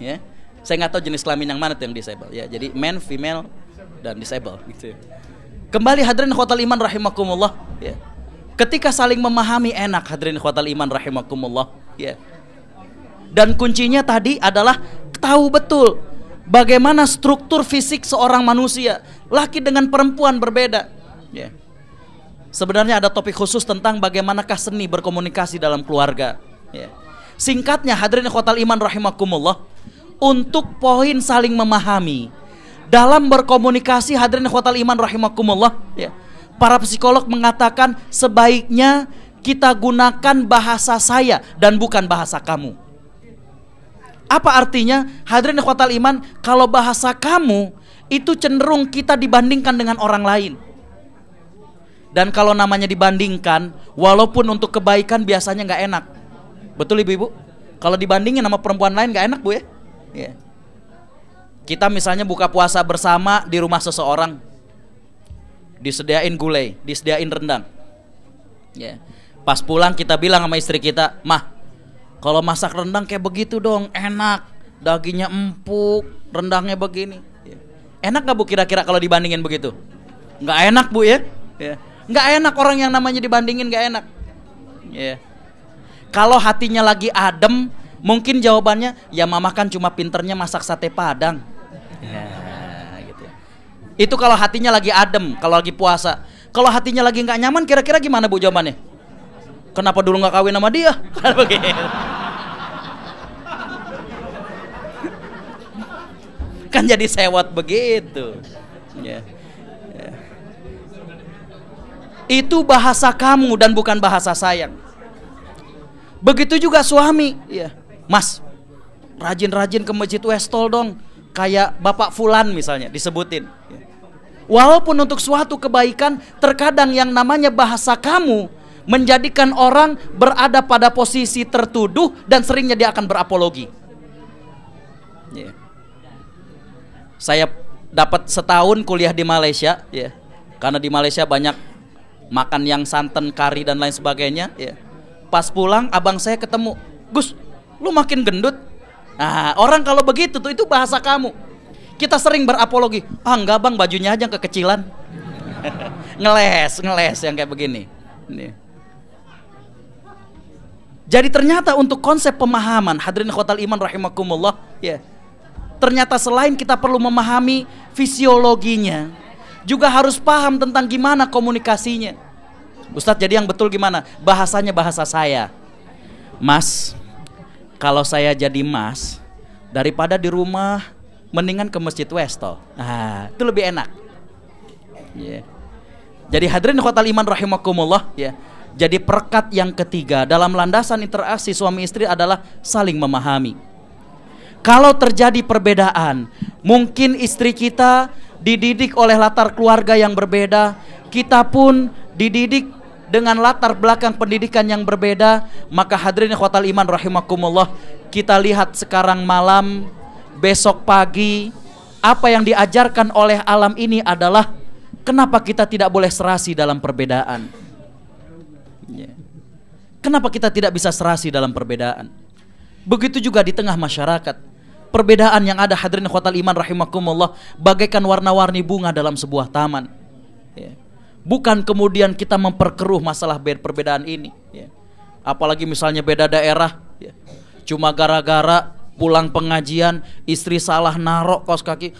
Ya, saya nggak tahu jenis kelamin yang mana tuh yang disable. Ya, jadi man, female, dan disable. Gitu. Kembali hadirin ikhwatal iman rahimakumullah. Ya. Ketika saling memahami enak hadirin ikhwatal iman rahimakumullah. Ya. Dan kuncinya tadi adalah tahu betul bagaimana struktur fisik seorang manusia. Laki dengan perempuan berbeda. Ya. Sebenarnya ada topik khusus tentang bagaimanakah seni berkomunikasi dalam keluarga. Ya. Singkatnya hadirin ikhwatal iman rahimakumullah, untuk poin saling memahami dalam berkomunikasi hadirin ikhwatal iman rahimakumullah, ya, para psikolog mengatakan sebaiknya kita gunakan bahasa saya dan bukan bahasa kamu. Apa artinya? Hadirin ikhwatal iman, kalau bahasa kamu itu cenderung kita dibandingkan dengan orang lain. Dan kalau namanya dibandingkan, walaupun untuk kebaikan biasanya nggak enak. Betul ibu-ibu? Kalau dibandingin sama perempuan lain nggak enak, Bu ya? Ya. Kita misalnya buka puasa bersama di rumah seseorang, disediain gulai, disediain rendang. Ya. Pas pulang kita bilang sama istri kita, "Mah, kalau masak rendang kayak begitu dong, enak, dagingnya empuk, rendangnya begini." Ya. Enak nggak Bu kira-kira kalau dibandingin begitu? Nggak enak Bu ya? Ya. Nggak enak, orang yang namanya dibandingin nggak enak. Ya. Kalau hatinya lagi adem, mungkin jawabannya, "Ya mama kan cuma pinternya masak sate Padang." Ya, gitu. Itu kalau hatinya lagi adem, kalau lagi puasa. Kalau hatinya lagi nggak nyaman, kira-kira gimana Bu jawabannya? "Kenapa dulu nggak kawin sama dia?" Kan begitu. Kan jadi sewot begitu. Ya. Ya. Itu bahasa kamu dan bukan bahasa sayang. Begitu juga suami, ya. "Mas, rajin-rajin ke masjid Westol dong, kayak Bapak Fulan misalnya disebutin." Walaupun untuk suatu kebaikan, terkadang yang namanya bahasa kamu menjadikan orang berada pada posisi tertuduh dan seringnya dia akan berapologi. Ya. Saya dapat setahun kuliah di Malaysia, ya. Karena di Malaysia banyak makan yang santan, kari dan lain sebagainya, ya. Pas pulang abang saya ketemu, "Gus, lu makin gendut." Nah, orang kalau begitu tuh itu bahasa kamu. Kita sering berapologi, "Ah enggak bang, bajunya aja yang kekecilan." ngeles yang kayak begini. Ini. Jadi ternyata untuk konsep pemahaman hadirin ikhwatal iman rahimakumullah, ya. Ternyata selain kita perlu memahami fisiologinya, juga harus paham tentang gimana komunikasinya. "Ustadz, jadi yang betul gimana?" Bahasanya bahasa saya. "Mas, kalau saya jadi mas, daripada di rumah, mendingan ke masjid Westol." Nah, itu lebih enak. Yeah. Jadi hadirin ikhwatal iman rahimakumullah, ya. Jadi perekat yang ketiga dalam landasan interaksi suami istri adalah saling memahami. Kalau terjadi perbedaan, mungkin istri kita dididik oleh latar keluarga yang berbeda, kita pun dididik dengan latar belakang pendidikan yang berbeda, maka hadirin ikhwatal iman rahimakumullah, kita lihat sekarang malam, besok pagi, apa yang diajarkan oleh alam ini adalah kenapa kita tidak boleh serasi dalam perbedaan. Kenapa kita tidak bisa serasi dalam perbedaan? Begitu juga di tengah masyarakat. Perbedaan yang ada hadirin ikhwatal iman rahimakumullah bagaikan warna-warni bunga dalam sebuah taman. Ya. Bukan kemudian kita memperkeruh masalah perbedaan ini. Ya. Apalagi misalnya beda daerah. Ya. Cuma gara-gara pulang pengajian istri salah narok kaos kaki.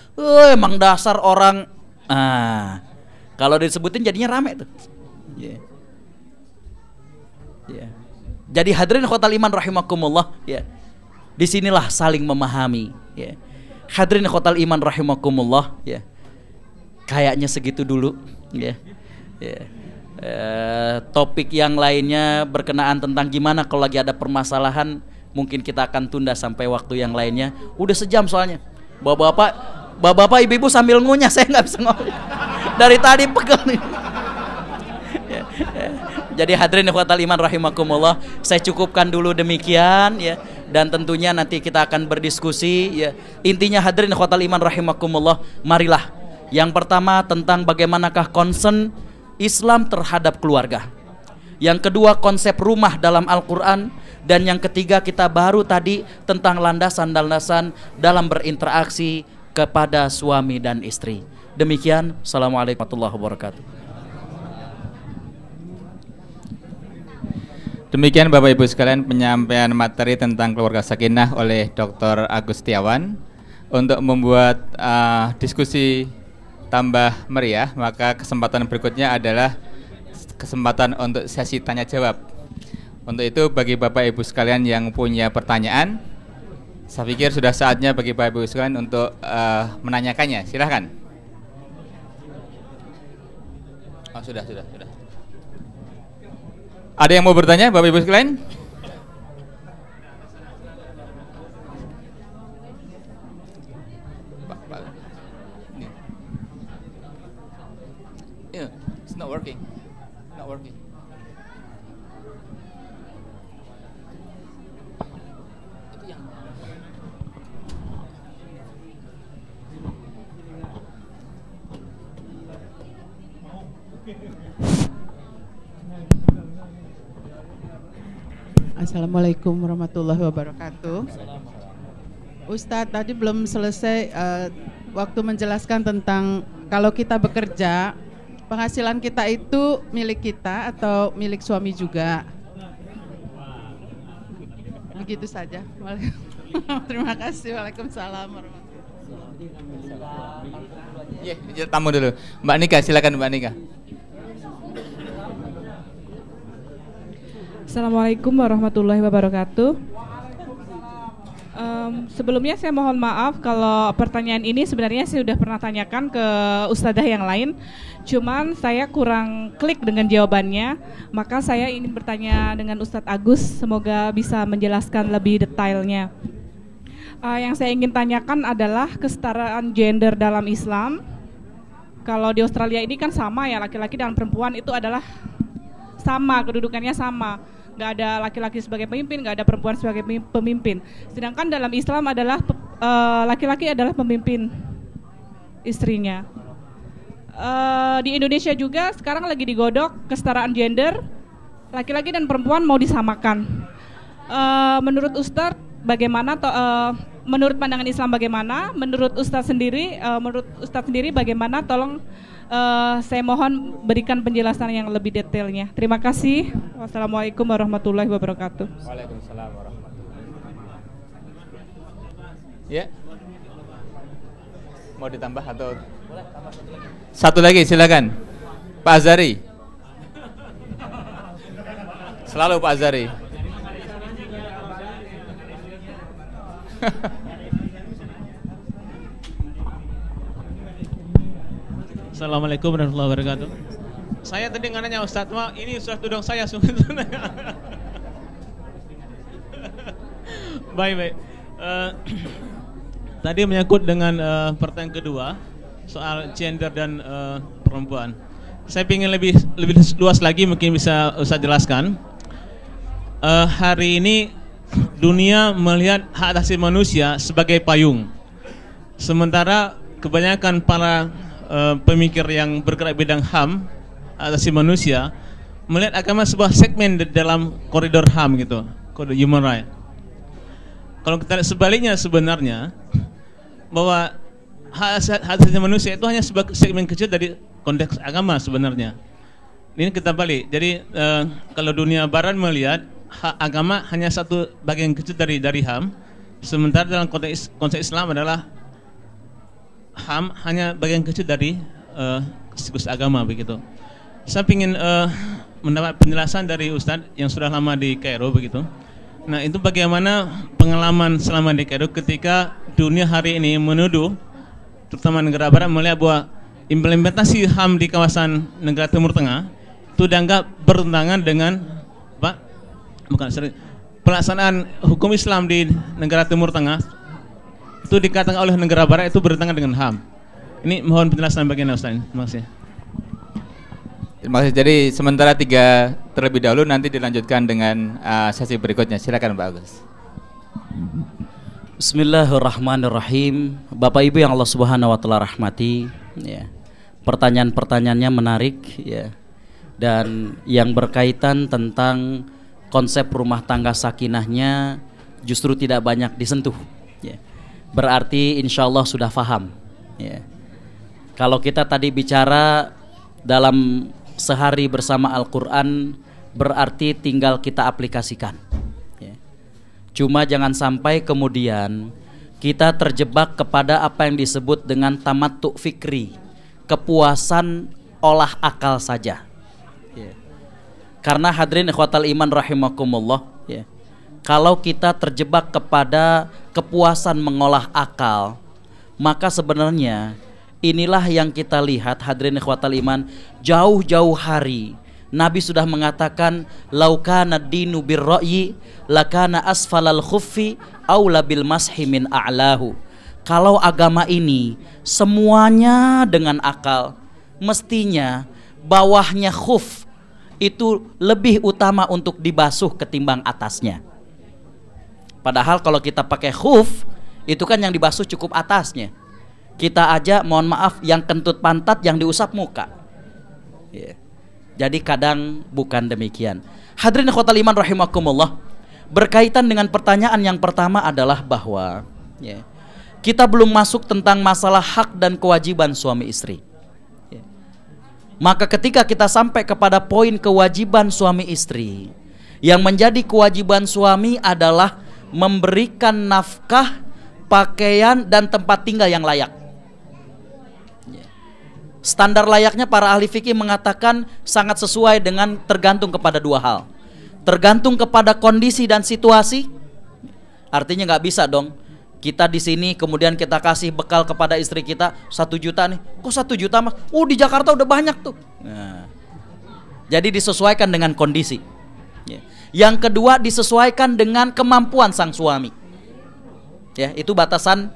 Emang dasar orang. Kalau disebutin jadinya rame tuh. Ya. Ya. Jadi hadirin ikhwatal iman rahimakumullah, ya. Disinilah saling memahami, ya. Hadirin ikhwatal iman rahimakumullah, ya. Kayaknya segitu dulu, ya. Ya. Topik yang lainnya berkenaan tentang gimana kalau lagi ada permasalahan, mungkin kita akan tunda sampai waktu yang lainnya. Udah sejam soalnya. Bapak-bapak, ibu-ibu sambil ngunyah, saya nggak bisa ngomong. Dari tadi pegel nih. Ya. Jadi hadirin ikhwatal iman rahimakumullah, saya cukupkan dulu demikian, ya. Dan tentunya nanti kita akan berdiskusi, ya. Intinya hadirin ikhwatal iman rahimakumullah, marilah. Yang pertama tentang bagaimanakah concern Islam terhadap keluarga. Yang kedua konsep rumah dalam Al-Quran. Dan yang ketiga kita baru tadi tentang landasan-landasan dalam berinteraksi kepada suami dan istri. Demikian, assalamualaikum warahmatullahi wabarakatuh. Demikian Bapak Ibu sekalian penyampaian materi tentang keluarga sakinah oleh Dr. Agus Setiawan. Untuk membuat diskusi tambah meriah, maka kesempatan berikutnya adalah kesempatan untuk sesi tanya jawab. Untuk itu bagi Bapak Ibu sekalian yang punya pertanyaan, saya pikir sudah saatnya bagi Bapak Ibu sekalian untuk menanyakannya. Silahkan. Oh, sudah. Ada yang mau bertanya, Bapak Ibu sekalian? Yeah, it's not working. Assalamualaikum warahmatullahi wabarakatuh. Ustadz tadi belum selesai waktu menjelaskan tentang kalau kita bekerja, penghasilan kita itu milik kita atau milik suami juga. Begitu saja. Terima kasih. Waalaikumsalam warahmatullahi wabarakatuh. Ya, tamu dulu. Mbak Nika, silakan Mbak Nika. Assalamualaikum warahmatullahi wabarakatuh. Sebelumnya saya mohon maaf kalau pertanyaan ini sebenarnya saya sudah pernah tanyakan ke ustadzah yang lain, cuman saya kurang klik dengan jawabannya, maka saya ingin bertanya dengan Ustadz Agus, semoga bisa menjelaskan lebih detailnya. Yang saya ingin tanyakan adalah kesetaraan gender dalam Islam. Kalau di Australia ini kan sama ya, laki-laki dan perempuan itu adalah sama, kedudukannya sama. Nggak ada laki-laki sebagai pemimpin, nggak ada perempuan sebagai pemimpin. Sedangkan dalam Islam adalah laki-laki adalah pemimpin istrinya. Di Indonesia juga sekarang lagi digodok kesetaraan gender, laki-laki dan perempuan mau disamakan. Menurut Ustadz bagaimana? Menurut pandangan Islam bagaimana? Menurut Ustadz sendiri bagaimana? Tolong saya mohon berikan penjelasan yang lebih detailnya. Terima kasih. Wassalamualaikum warahmatullahi wabarakatuh. Waalaikumsalam warahmatullahi wabarakatuh. Ya. Mau ditambah atau? Boleh, tambah satu lagi. Satu lagi, silakan. Pak Azari. Selalu Pak Azari. Assalamualaikum warahmatullahi wabarakatuh. Saya tadi nanya Ustadz, ini Ustadz tudung saya sebetulnya. Baik. Tadi menyangkut dengan pertanyaan kedua soal gender dan perempuan. Saya ingin lebih luas lagi, mungkin bisa Ustadz jelaskan. Hari ini dunia melihat hak asasi manusia sebagai payung, sementara kebanyakan para pemikir yang bergerak bidang HAM, hak asasi manusia, melihat agama sebuah segmen dalam koridor HAM gitu, kode human right. kalau kita lihat sebaliknya sebenarnya bahwa hak asasi manusia itu hanya sebagai segmen kecil dari konteks agama sebenarnya. Ini kita balik. Jadi kalau dunia barat melihat hak agama hanya satu bagian kecil dari HAM, sementara dalam konteks Islam adalah HAM hanya bagian kecil dari siklus agama begitu. Saya ingin mendapat penjelasan dari Ustadz yang sudah lama di Kairo begitu. Nah, itu bagaimana pengalaman selama di Kairo ketika dunia hari ini menuduh, terutama negara barat, melihat bahwa implementasi HAM di kawasan negara Timur Tengah itu dianggap bertentangan dengan pelaksanaan hukum Islam di negara Timur Tengah itu dikatakan oleh negara barat itu bertentangan dengan HAM. Ini mohon penjelasan bagian Ustaz. Terima kasih. Terima kasih. Jadi sementara 3 terlebih dahulu, nanti dilanjutkan dengan sesi berikutnya. Silakan Pak Agus. Bismillahirrahmanirrahim. Bapak Ibu yang Allah Subhanahu wa taala rahmati, ya. Pertanyaan-pertanyaannya menarik, ya. Dan yang berkaitan tentang konsep rumah tangga sakinahnya justru tidak banyak disentuh, ya. Berarti insya Allah sudah faham, ya. Kalau kita tadi bicara dalam sehari bersama Al-Quran, berarti tinggal kita aplikasikan, ya. Cuma jangan sampai kemudian kita terjebak kepada apa yang disebut dengan tamattu fikri, kepuasan olah akal saja, ya. Karena hadirin ikhwatal iman rahimakumullah, ya, kalau kita terjebak kepada kepuasan mengolah akal, maka sebenarnya inilah yang kita lihat hadirin ikhwatal iman, jauh-jauh hari Nabi sudah mengatakan laukana dinu birra'yi lakana asfalal khuffi aula bil mashi min a'lahu. Kalau agama ini semuanya dengan akal, mestinya bawahnya khuf itu lebih utama untuk dibasuh ketimbang atasnya. Padahal kalau kita pakai khuf, itu kan yang dibasuh cukup atasnya. Kita aja mohon maaf yang kentut pantat, yang diusap muka, yeah. Jadi kadang bukan demikian. Hadirin ikhwatal iman rahimakumullah, berkaitan dengan pertanyaan yang pertama adalah bahwa, yeah, kita belum masuk tentang masalah hak dan kewajiban suami istri, yeah. Maka ketika kita sampai kepada poin kewajiban suami istri, yang menjadi kewajiban suami adalah memberikan nafkah, pakaian, dan tempat tinggal yang layak. Standar layaknya para ahli fikih mengatakan sangat sesuai dengan tergantung kepada 2 hal. Tergantung kepada kondisi dan situasi. Artinya nggak bisa dong kita di sini kemudian kita kasih bekal kepada istri kita 1 juta nih. Kok 1 juta mas? Di Jakarta udah banyak tuh. Nah, jadi disesuaikan dengan kondisi. Yang kedua, disesuaikan dengan kemampuan sang suami. Ya, itu batasan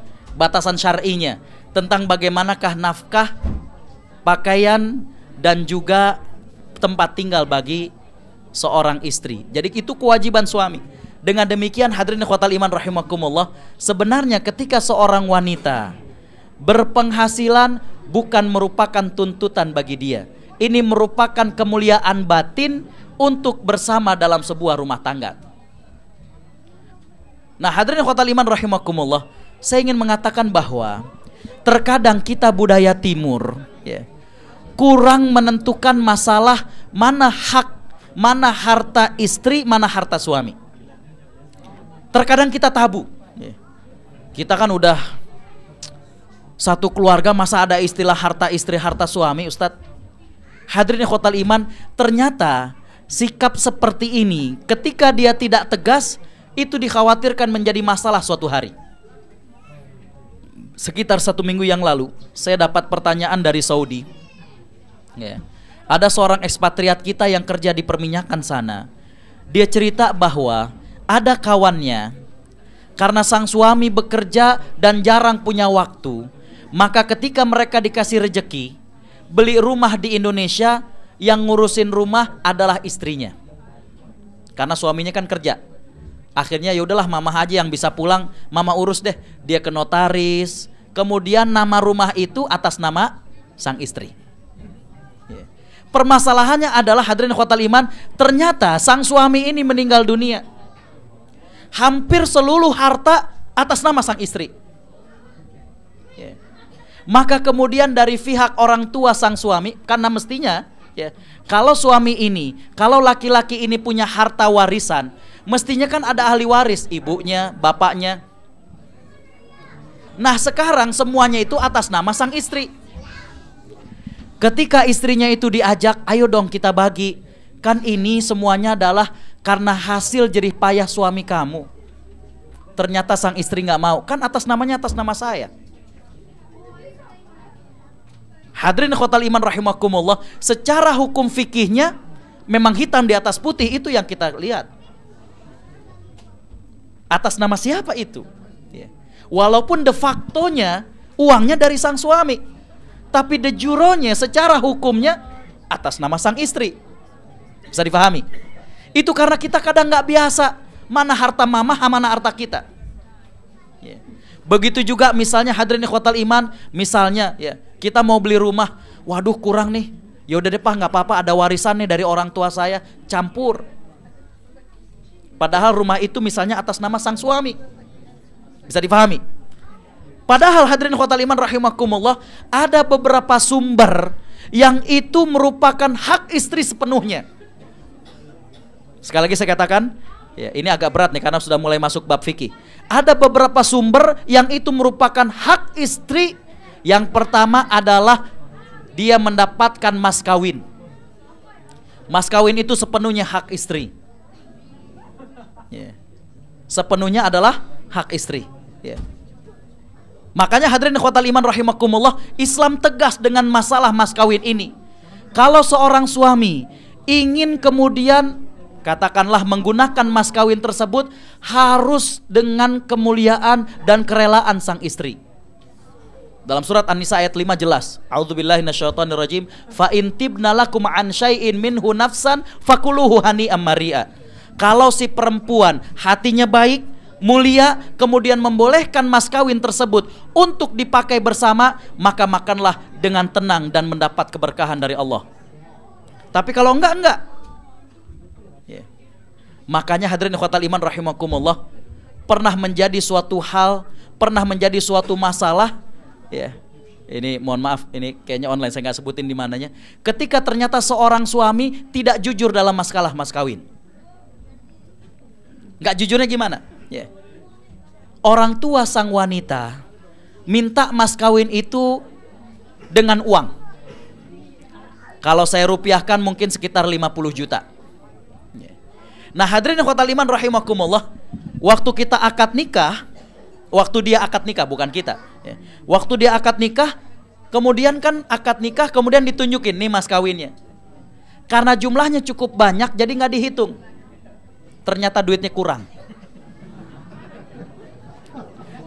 syar'inya tentang bagaimanakah nafkah, pakaian, dan juga tempat tinggal bagi seorang istri. Jadi itu kewajiban suami. Dengan demikian hadirin ikhwatal iman rahimakumullah, sebenarnya ketika seorang wanita berpenghasilan bukan merupakan tuntutan bagi dia. Ini merupakan kemuliaan batin untuk bersama dalam sebuah rumah tangga. Nah, hadirin ikhwatal iman rahimakumullah, saya ingin mengatakan bahwa terkadang kita budaya timur, ya, kurang menentukan masalah mana hak, mana harta istri, mana harta suami. Terkadang kita tabu. Kita kan udah satu keluarga, masa ada istilah harta istri, harta suami, Ustadz? Hadirin ikhwatal iman, ternyata sikap seperti ini ketika dia tidak tegas, itu dikhawatirkan menjadi masalah suatu hari. Sekitar 1 minggu yang lalu, saya dapat pertanyaan dari Saudi. Ya. Ada seorang ekspatriat kita yang kerja di perminyakan sana. Dia cerita bahwa ada kawannya, karena sang suami bekerja dan jarang punya waktu, maka ketika mereka dikasih rejeki beli rumah di Indonesia, yang ngurusin rumah adalah istrinya. Karena suaminya kan kerja. Akhirnya ya udahlah, mama aja yang bisa pulang, mama urus deh. Dia ke notaris, kemudian nama rumah itu atas nama sang istri. Permasalahannya adalah hadirin ikhwatal iman, ternyata sang suami ini meninggal dunia. hampir seluruh harta atas nama sang istri. Ya. Maka kemudian dari pihak orang tua sang suami, karena mestinya ya, kalau suami ini, kalau laki-laki ini punya harta warisan, mestinya kan ada ahli waris, ibunya, bapaknya. Nah sekarang semuanya itu atas nama sang istri. Ketika istrinya itu diajak, ayo dong kita bagi. Kan ini semuanya adalah karena hasil jerih payah suami kamu. Ternyata sang istri nggak mau, kan atas namanya atas nama saya. Hadirin khotal iman rahimakumullah, secara hukum fikihnya memang hitam di atas putih, itu yang kita lihat. Atas nama siapa itu? Ya. Walaupun de factonya uangnya dari sang suami, tapi de juronya secara hukumnya atas nama sang istri. Bisa dipahami? Itu karena kita kadang nggak biasa mana harta mama, mana harta kita. Ya. Begitu juga misalnya hadirin khotal iman, misalnya ya kita mau beli rumah, waduh kurang nih, ya udah deh Pak, nggak apa-apa, ada warisan nih dari orang tua saya, campur. Padahal rumah itu misalnya atas nama sang suami. Bisa dipahami? Padahal hadirin khotal iman rahimakumullah, ada beberapa sumber yang itu merupakan hak istri sepenuhnya. Sekali lagi saya katakan, ya, ini agak berat nih karena sudah mulai masuk bab fikih. Ada beberapa sumber yang itu merupakan hak istri. Yang pertama adalah dia mendapatkan mas kawin. Mas kawin itu sepenuhnya hak istri. Ya. Sepenuhnya adalah hak istri. Ya. Makanya hadirin khotal iman rahimakumullah, Islam tegas dengan masalah mas kawin ini. Kalau seorang suami ingin kemudian katakanlah menggunakan mas kawin tersebut, harus dengan kemuliaan dan kerelaan sang istri. Dalam surat An-Nisa ayat 5 jelas, a'udzubillahi minasyaitonirrajim, fa in tibna lakum an syai'in minhu nafsan fakuluhu hani'am mari'a. Kalau si perempuan hatinya baik, mulia, kemudian membolehkan mas kawin tersebut untuk dipakai bersama, maka makanlah dengan tenang dan mendapat keberkahan dari Allah. Tapi kalau enggak. Ya. Makanya hadirin khotal iman rahimakumullah, pernah menjadi suatu hal, pernah menjadi suatu masalah. Ya, ini mohon maaf, ini kayaknya online, saya nggak sebutin di mananya. Ketika ternyata seorang suami tidak jujur dalam masalah mas kawin. Nggak jujurnya gimana? Ya. Orang tua sang wanita minta mas kawin itu dengan uang. Kalau saya rupiahkan mungkin sekitar 50 juta. Ya. Nah hadirin khotal iman rahimakumullah, waktu kita akad nikah, waktu dia akad nikah, bukan kita ya. Waktu dia akad nikah, kemudian kan akad nikah, kemudian ditunjukin nih mas kawinnya. Karena jumlahnya cukup banyak, jadi nggak dihitung. Ternyata duitnya kurang.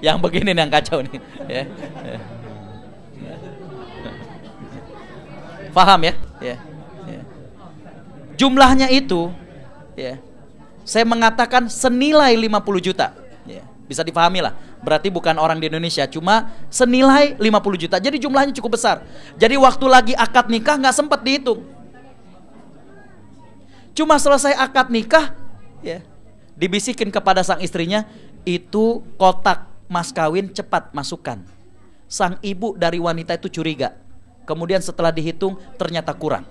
Yang begini nih yang kacau nih ya. Paham ya? Ya. Jumlahnya itu ya, saya mengatakan senilai 50 juta ya. Bisa dipahami lah, berarti bukan orang di Indonesia, cuma senilai 50 juta. Jadi jumlahnya cukup besar. Jadi waktu lagi akad nikah nggak sempat dihitung. Cuma selesai akad nikah ya, dibisikin kepada sang istrinya, itu kotak mas kawin cepat masukkan. Sang ibu dari wanita itu curiga. Kemudian setelah dihitung ternyata kurang.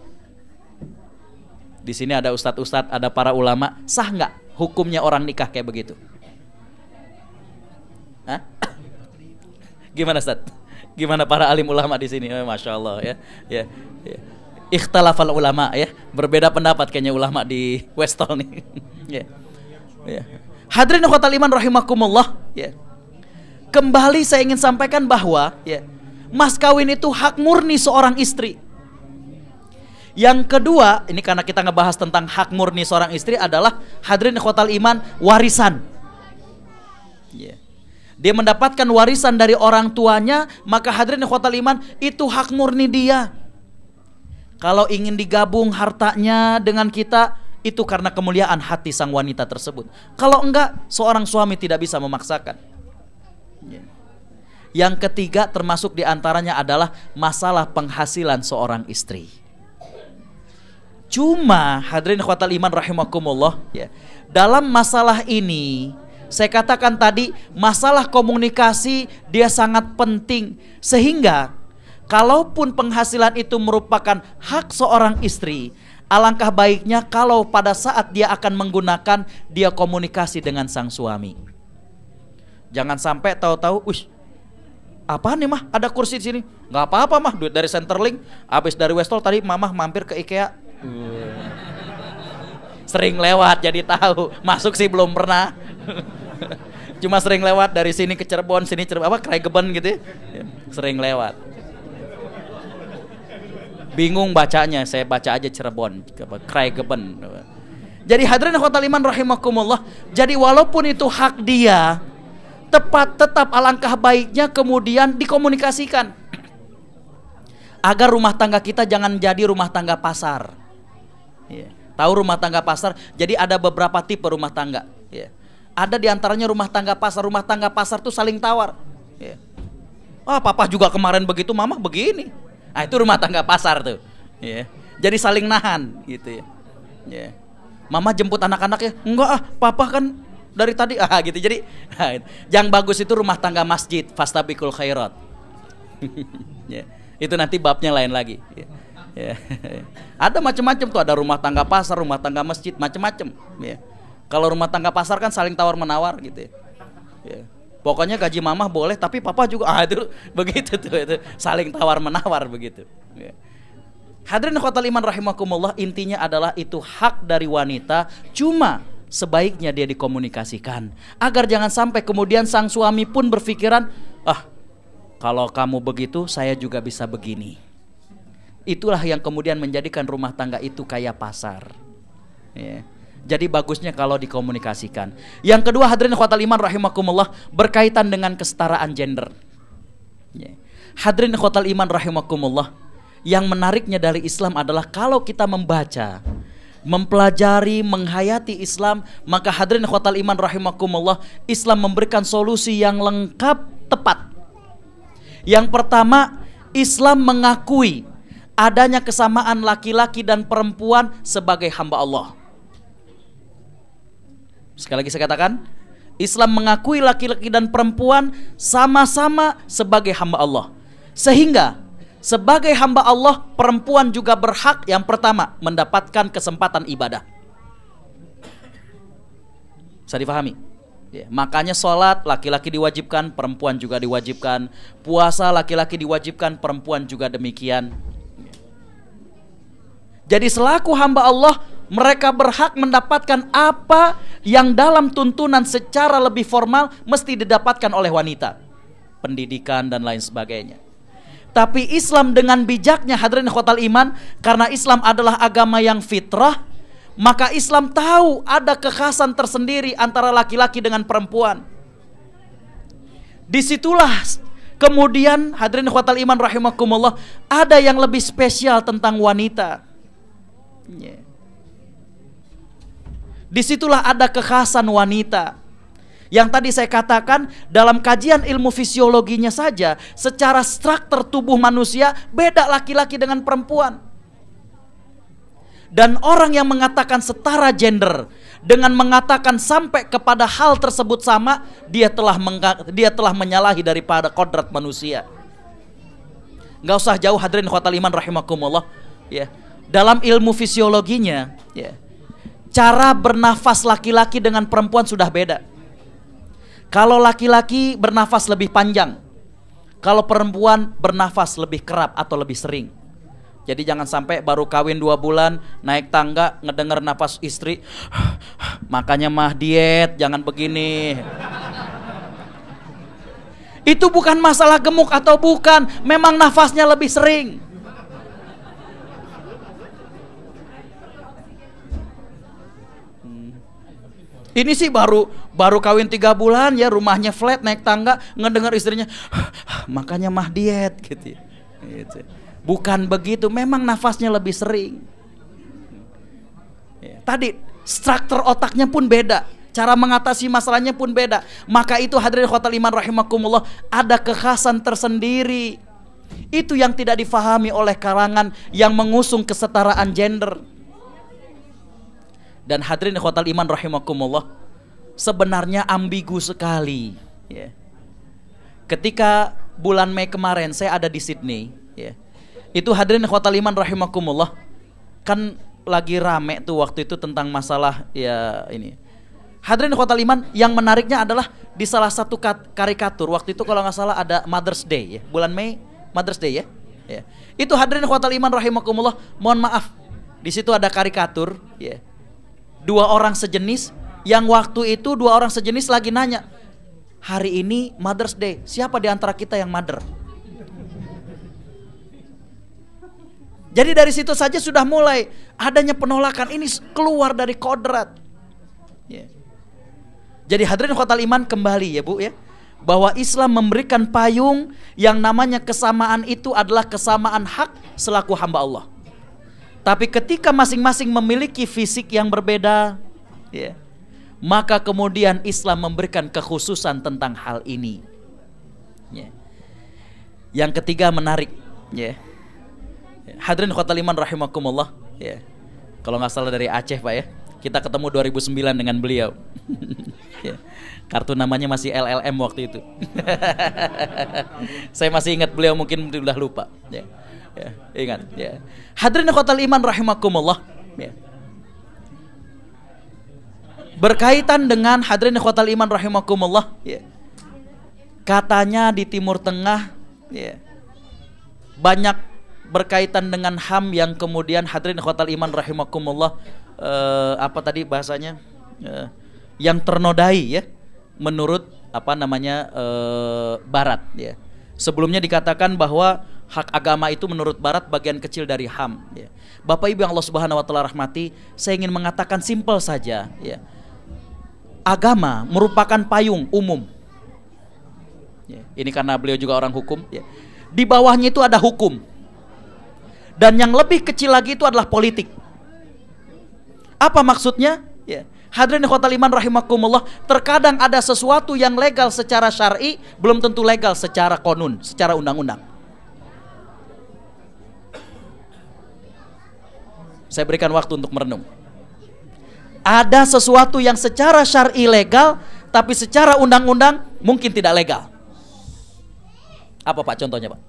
Di sini ada ustadz-ustadz, ada para ulama, sah nggak hukumnya orang nikah kayak begitu? Hah? Gimana Ustaz? Gimana para alim ulama di sini? Masya Allah ya. Ikhtalafal ulama ya, berbeda pendapat kayaknya ulama di Westall nih. Ya. Hadirin khotal iman rahimakumullah ya. Kembali saya ingin sampaikan bahwa ya, mas kawin itu hak murni seorang istri. Yang kedua, ini karena kita ngebahas tentang hak murni seorang istri adalah hadirin khotal iman, warisan. Ya. Dia mendapatkan warisan dari orang tuanya, maka hadirin khotal iman, itu hak murni dia. Kalau ingin digabung hartanya dengan kita, itu karena kemuliaan hati sang wanita tersebut. Kalau enggak, seorang suami tidak bisa memaksakan. Yang ketiga termasuk diantaranya adalah masalah penghasilan seorang istri. Cuma hadirin khotal iman rahimakumullah ya, dalam masalah ini Saya katakan tadi, masalah komunikasi dia sangat penting. Sehingga kalaupun penghasilan itu merupakan hak seorang istri, alangkah baiknya kalau pada saat dia akan menggunakan, dia komunikasi dengan sang suami. Jangan sampai tahu-tahu, "Wih, apaan nih mah, ada kursi di sini?" "Nggak apa-apa mah, duit dari Centerlink, habis dari Westall tadi mamah mampir ke IKEA." Sering lewat jadi tahu, masuk sih belum pernah. Cuma sering lewat dari sini ke Cirebon, sini Cirebon, Kregeben gitu ya. Sering lewat. Bingung bacanya, saya baca aja Cirebon, Kregeben. Jadi hadirin ikhwatal iman rahimakumullah, jadi walaupun itu hak dia, tetap alangkah baiknya kemudian dikomunikasikan. Agar rumah tangga kita jangan jadi rumah tangga pasar. Yeah. Tahu rumah tangga pasar? Jadi ada beberapa tipe rumah tangga. Yeah. Ada diantaranya rumah tangga pasar. Rumah tangga pasar tuh saling tawar. Yeah. "Ah, papa juga kemarin begitu, mama begini." Nah, itu rumah tangga pasar tuh. Yeah. Jadi saling nahan gitu ya. Yeah. Mama jemput anak-anaknya, "Enggak ah, papa kan dari tadi." Gitu. Jadi yang bagus itu rumah tangga masjid, fastabiqul khairat. Yeah. Itu nanti babnya lain lagi. Ya. Ada macam-macam tuh, ada rumah tangga pasar, rumah tangga masjid, macam-macam. Ya. Kalau rumah tangga pasar kan saling tawar menawar gitu. Ya. Pokoknya gaji mamah boleh, tapi papa juga. Itu begitu tuh, itu saling tawar menawar begitu. Ya. Hadirin ikhwatal iman rahimakumullah, intinya adalah itu hak dari wanita, cuma sebaiknya dia dikomunikasikan agar jangan sampai kemudian sang suami pun berpikiran, "Ah, kalau kamu begitu, saya juga bisa begini." Itulah yang kemudian menjadikan rumah tangga itu kayak pasar. Ya. Jadi bagusnya kalau dikomunikasikan. Yang kedua hadirin ikhwatal iman rahimakumullah, berkaitan dengan kesetaraan gender. Ya. Hadirin ikhwatal iman rahimakumullah, yang menariknya dari Islam adalah kalau kita membaca, mempelajari, menghayati Islam, maka hadirin ikhwatal iman rahimakumullah, Islam memberikan solusi yang lengkap, tepat. Yang pertama, Islam mengakui adanya kesamaan laki-laki dan perempuan sebagai hamba Allah. Sekali lagi saya katakan, Islam mengakui laki-laki dan perempuan sama-sama sebagai hamba Allah. Sehingga sebagai hamba Allah, perempuan juga berhak yang pertama mendapatkan kesempatan ibadah. Bisa difahami? Ya, makanya sholat laki-laki diwajibkan, perempuan juga diwajibkan. Puasa laki-laki diwajibkan, perempuan juga demikian. Jadi selaku hamba Allah, mereka berhak mendapatkan apa yang dalam tuntunan secara lebih formal mesti didapatkan oleh wanita. Pendidikan dan lain sebagainya. Tapi Islam dengan bijaknya hadirin ikhwatal iman, karena Islam adalah agama yang fitrah, maka Islam tahu ada kekhasan tersendiri antara laki-laki dengan perempuan. Disitulah kemudian hadirin ikhwatal iman rahimakumullah, ada yang lebih spesial tentang wanita. Yeah. Disitulah ada kekhasan wanita. Yang tadi saya katakan, dalam kajian ilmu fisiologinya saja, secara struktur tubuh manusia beda laki-laki dengan perempuan. Dan orang yang mengatakan setara gender dengan mengatakan sampai kepada hal tersebut sama, dia telah menyalahi daripada kodrat manusia. Nggak usah jauh hadirin ikhwatal iman rahimakumullah, ya. Dalam ilmu fisiologinya, ya, cara bernafas laki-laki dengan perempuan sudah beda. Kalau laki-laki bernafas lebih panjang, kalau perempuan bernafas lebih kerap atau lebih sering. Jadi jangan sampai baru kawin 2 bulan, naik tangga, ngedenger nafas istri, makanya mah diet, jangan begini. Itu bukan masalah gemuk atau bukan, memang nafasnya lebih sering. Ini sih baru kawin 3 bulan ya, rumahnya flat, naik tangga, ngedengar istrinya, makanya mah diet gitu. Bukan begitu, memang nafasnya lebih sering. Tadi struktur otaknya pun beda, cara mengatasi masalahnya pun beda. Maka itu hadirin ikhwatal iman rahimakumullah, ada kekhasan tersendiri. Itu yang tidak difahami oleh kalangan yang mengusung kesetaraan gender. Dan hadirin ikhwatal iman rahimakumullah, sebenarnya ambigu sekali. Ya. Ketika bulan Mei kemarin saya ada di Sydney, ya. Itu hadirin ikhwatal iman rahimakumullah, kan lagi rame tuh waktu itu tentang masalah ya ini. Hadirin ikhwatal iman, yang menariknya adalah di salah satu karikatur waktu itu kalau nggak salah ada Mother's Day, ya. Bulan Mei Mother's Day, ya. Ya. Itu hadirin ikhwatal iman rahimakumullah, mohon maaf, di situ ada karikatur, ya. Dua orang sejenis, yang waktu itu dua orang sejenis lagi nanya, hari ini Mother's Day, siapa di antara kita yang mother? Jadi dari situ saja sudah mulai adanya penolakan, ini keluar dari kodrat. Ya. Jadi hadirin khotal iman, kembali ya Bu ya, bahwa Islam memberikan payung yang namanya kesamaan itu adalah kesamaan hak selaku hamba Allah. Tapi ketika masing-masing memiliki fisik yang berbeda, ya, maka kemudian Islam memberikan kekhususan tentang hal ini. Ya. Yang ketiga menarik, ya. Hadirin khotal iman rahimakumullah, ya. Kalau nggak salah dari Aceh Pak ya. Kita ketemu 2009 dengan beliau. Ya. Kartu namanya masih LLM waktu itu. Saya masih ingat, beliau mungkin sudah lupa. Ya. Ya, ingat. Ya. Hadirin khotal iman rahimakumullah, ya. Berkaitan dengan hadirin khotal iman rahimakumullah, ya. Katanya di Timur Tengah, ya, banyak berkaitan dengan HAM yang kemudian hadirin khotal iman rahimakumullah, apa tadi bahasanya, yang ternodai ya menurut apa namanya Barat ya. Sebelumnya dikatakan bahwa hak agama itu menurut Barat bagian kecil dari HAM ya. Bapak Ibu yang Allah Subhanahu wa taala rahmati, saya ingin mengatakan simpel saja ya. Agama merupakan payung umum ya. Ini karena beliau juga orang hukum ya. Di bawahnya itu ada hukum. Dan yang lebih kecil lagi itu adalah politik. Apa maksudnya? Ya. Hadirin khotal iman rahimakumullah, terkadang ada sesuatu yang legal secara syar'i belum tentu legal secara konun, secara undang-undang. Saya berikan waktu untuk merenung. Ada sesuatu yang secara syar'i legal, tapi secara undang-undang mungkin tidak legal. Apa Pak contohnya Pak?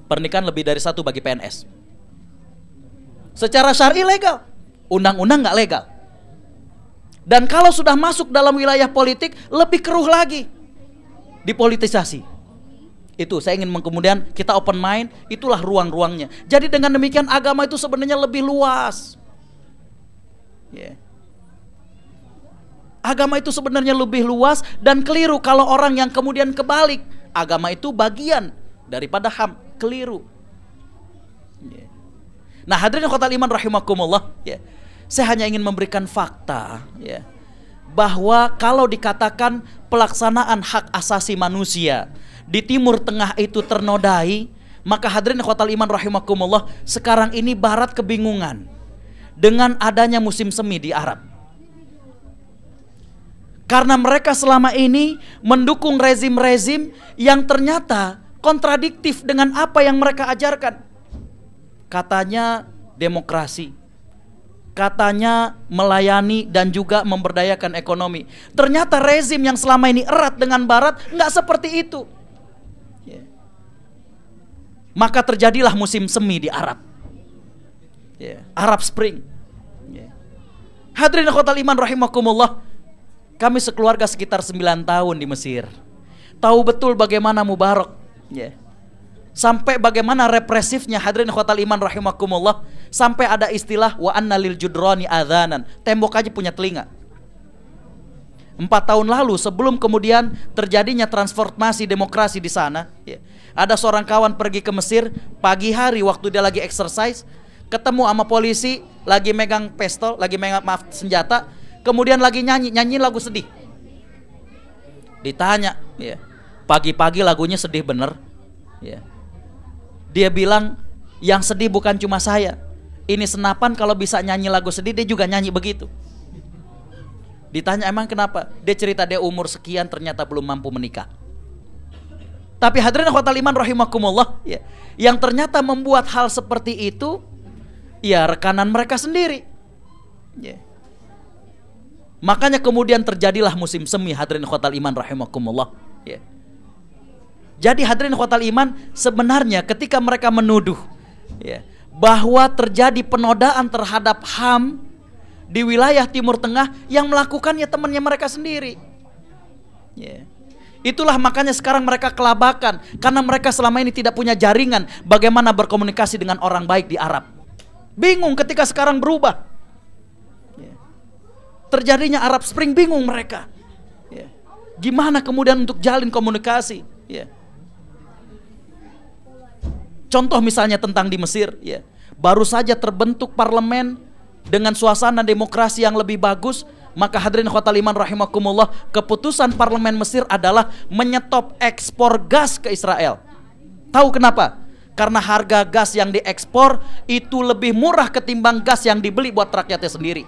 Pernikahan lebih dari satu bagi PNS. Secara syar'i legal, undang-undang nggak legal. Dan kalau sudah masuk dalam wilayah politik, lebih keruh lagi, dipolitisasi. Itu saya ingin kemudian kita open mind, itulah ruang-ruangnya. Jadi dengan demikian agama itu sebenarnya lebih luas. Yeah. Agama itu sebenarnya lebih luas dan keliru kalau orang yang kemudian kebalik, agama itu bagian daripada HAM, keliru. Yeah. Nah hadirin khotal iman rahimakumullah, ya. Saya hanya ingin memberikan fakta ya, bahwa kalau dikatakan pelaksanaan hak asasi manusia di Timur Tengah itu ternodai, maka hadirin khotal iman rahimakumullah, sekarang ini Barat kebingungan dengan adanya musim semi di Arab. Karena mereka selama ini mendukung rezim-rezim yang ternyata kontradiktif dengan apa yang mereka ajarkan. Katanya demokrasi, katanya melayani dan juga memberdayakan ekonomi. Ternyata rezim yang selama ini erat dengan Barat nggak seperti itu. Maka terjadilah musim semi di Arab, Arab Spring. Hadirin khotal iman rahimakumullah, kami sekeluarga sekitar 9 tahun di Mesir. Tahu betul bagaimana Mubarak, sampai bagaimana represifnya hadirin khotal iman rahimakumullah, sampai ada istilah wa anna lil judrani adzanan, tembok aja punya telinga. 4 tahun lalu sebelum kemudian terjadinya transformasi demokrasi di sana, ada seorang kawan pergi ke Mesir pagi hari waktu dia lagi exercise, ketemu sama polisi lagi megang pistol, lagi megang senjata, kemudian lagi nyanyi lagu sedih. Ditanya, pagi-pagi lagunya sedih bener, dia bilang, yang sedih bukan cuma saya. Ini senapan kalau bisa nyanyi lagu sedih, dia juga nyanyi begitu. Ditanya emang kenapa? Dia cerita dia umur sekian ternyata belum mampu menikah. Tapi hadirin khotal iman rahimakumullah, yang ternyata membuat hal seperti itu, rekanan mereka sendiri. Makanya kemudian terjadilah musim semi, hadirin ikhwatal iman rahimakumullah. Ya. Jadi hadirin ikhwatal iman, sebenarnya ketika mereka menuduh ya, bahwa terjadi penodaan terhadap HAM di wilayah Timur Tengah, yang melakukannya temannya mereka sendiri. Ya. Itulah makanya sekarang mereka kelabakan, karena mereka selama ini tidak punya jaringan bagaimana berkomunikasi dengan orang baik di Arab. Bingung ketika sekarang berubah. Terjadinya Arab Spring, bingung mereka. Ya. Gimana kemudian untuk jalin komunikasi? Ya. Contoh misalnya tentang di Mesir, ya. Baru saja terbentuk parlemen dengan suasana demokrasi yang lebih bagus, maka hadirin ikhwatal iman rahimakumullah, keputusan parlemen Mesir adalah menyetop ekspor gas ke Israel. Tahu kenapa? Karena harga gas yang diekspor itu lebih murah ketimbang gas yang dibeli buat rakyatnya sendiri.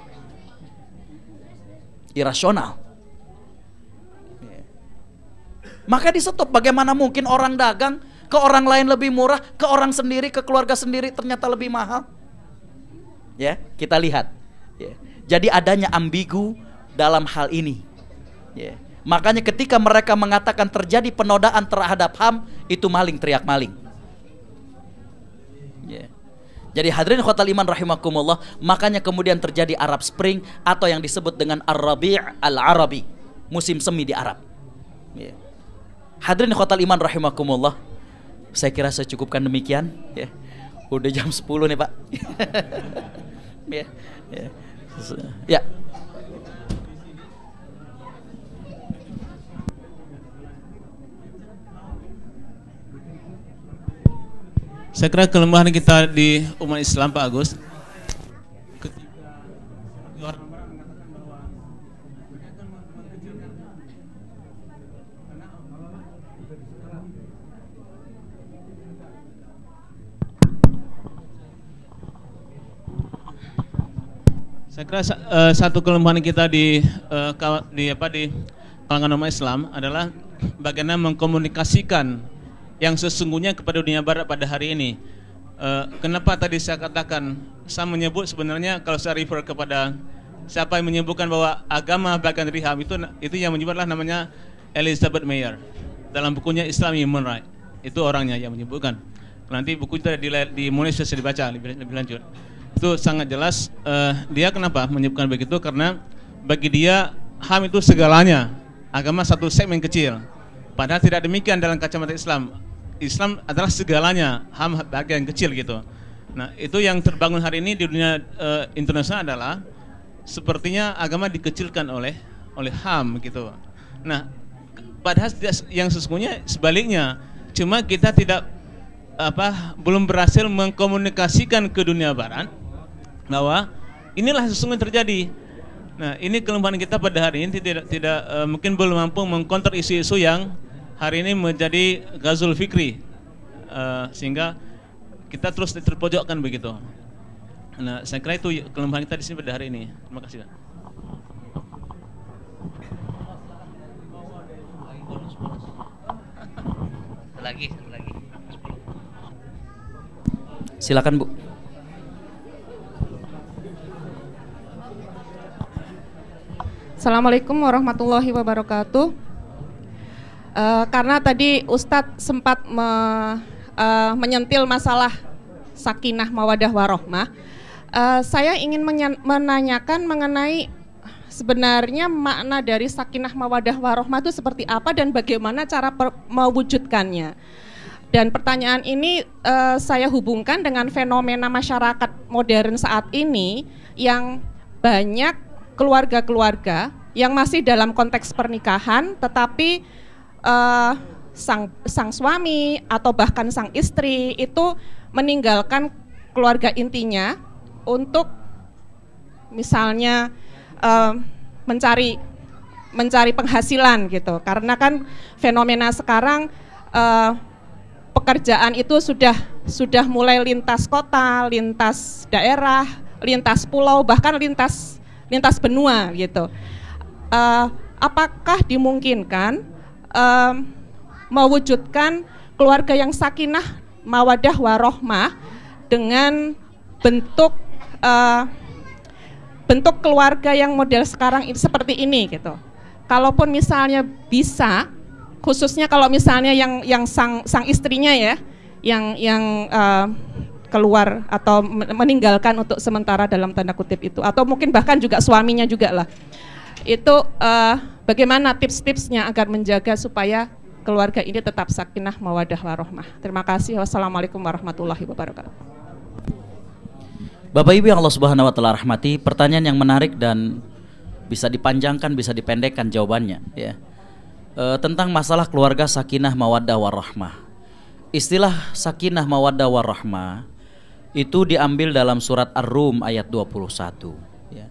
Irasional. Maka di stop. Bagaimana mungkin orang dagang ke orang lain lebih murah, ke orang sendiri, ke keluarga sendiri ternyata lebih mahal? Ya, kita lihat. Ya. Jadi adanya ambigu dalam hal ini. Ya. Makanya ketika mereka mengatakan terjadi penodaan terhadap HAM, itu maling teriak maling. Ya. Jadi hadirin khotal iman rahimakumullah, makanya kemudian terjadi Arab Spring atau yang disebut dengan Ar-Rabi' Al-Arabi, musim semi di Arab. Ya. Hadirin khotal iman rahimakumullah, saya kira saya cukupkan demikian. Ya. Udah jam 10 nih Pak. Ya. Ya. Ya. Saya kira kelemahan kita di umat Islam, Pak Agus, saya kira satu kelemahan kita di kalangan umat Islam adalah bagaimana mengkomunikasikan yang sesungguhnya kepada dunia barat pada hari ini. Kenapa tadi saya katakan, saya menyebut sebenarnya kalau saya refer kepada siapa yang menyebutkan bahwa agama bagian dari HAM, itu yang menyebutlah namanya Elizabeth Meyer dalam bukunya Islam Human Rights. Itu orangnya yang menyebutkan. Nanti buku itu di Indonesia bisa dibaca lebih lanjut. Itu sangat jelas. Dia kenapa menyebutkan begitu? Karena bagi dia HAM itu segalanya, agama satu segmen kecil. Padahal tidak demikian dalam kacamata Islam. Islam adalah segalanya, HAM bagian kecil gitu. Nah, itu yang terbangun hari ini di dunia internasional adalah sepertinya agama dikecilkan oleh HAM gitu. Nah, padahal yang sesungguhnya sebaliknya, cuma kita tidak belum berhasil mengkomunikasikan ke dunia barat bahwa inilah sesungguhnya terjadi. Nah, ini kelemahan kita pada hari ini, tidak mungkin belum mampu mengkonter isu-isu yang hari ini menjadi ghazul fikri, sehingga kita terus terpojokkan begitu. Nah, saya kira itu kelemahan kita di sini pada hari ini. Terima kasih. Lagi. Silakan Bu. Assalamualaikum warahmatullahi wabarakatuh. Karena tadi Ustadz sempat menyentil masalah sakinah mawadah warohmah, saya ingin menanyakan mengenai sebenarnya makna dari sakinah mawadah warohmah itu seperti apa dan bagaimana cara mewujudkannya. Dan pertanyaan ini saya hubungkan dengan fenomena masyarakat modern saat ini yang banyak keluarga-keluarga yang masih dalam konteks pernikahan tetapi sang suami atau bahkan sang istri itu meninggalkan keluarga intinya untuk misalnya mencari penghasilan gitu. Karena kan fenomena sekarang pekerjaan itu sudah mulai lintas kota, lintas daerah, lintas pulau, bahkan lintas benua gitu. Apakah dimungkinkan mewujudkan keluarga yang sakinah mawadah warohmah dengan bentuk bentuk keluarga yang model sekarang seperti ini gitu. Kalaupun misalnya bisa, khususnya kalau misalnya yang sang istrinya ya, yang keluar atau meninggalkan untuk sementara dalam tanda kutip itu, atau mungkin bahkan juga suaminya juga lah. Itu bagaimana tips-tipsnya agar menjaga supaya keluarga ini tetap sakinah mawaddah warahmah. Terima kasih. Wassalamualaikum warahmatullahi wabarakatuh. Bapak Ibu yang Allah Subhanahu wa taala rahmati, pertanyaan yang menarik dan bisa dipanjangkan, bisa dipendekkan jawabannya ya. Tentang masalah keluarga sakinah mawaddah warahmah. Istilah sakinah mawaddah warahmah itu diambil dalam surat Ar-Rum ayat 21 ya.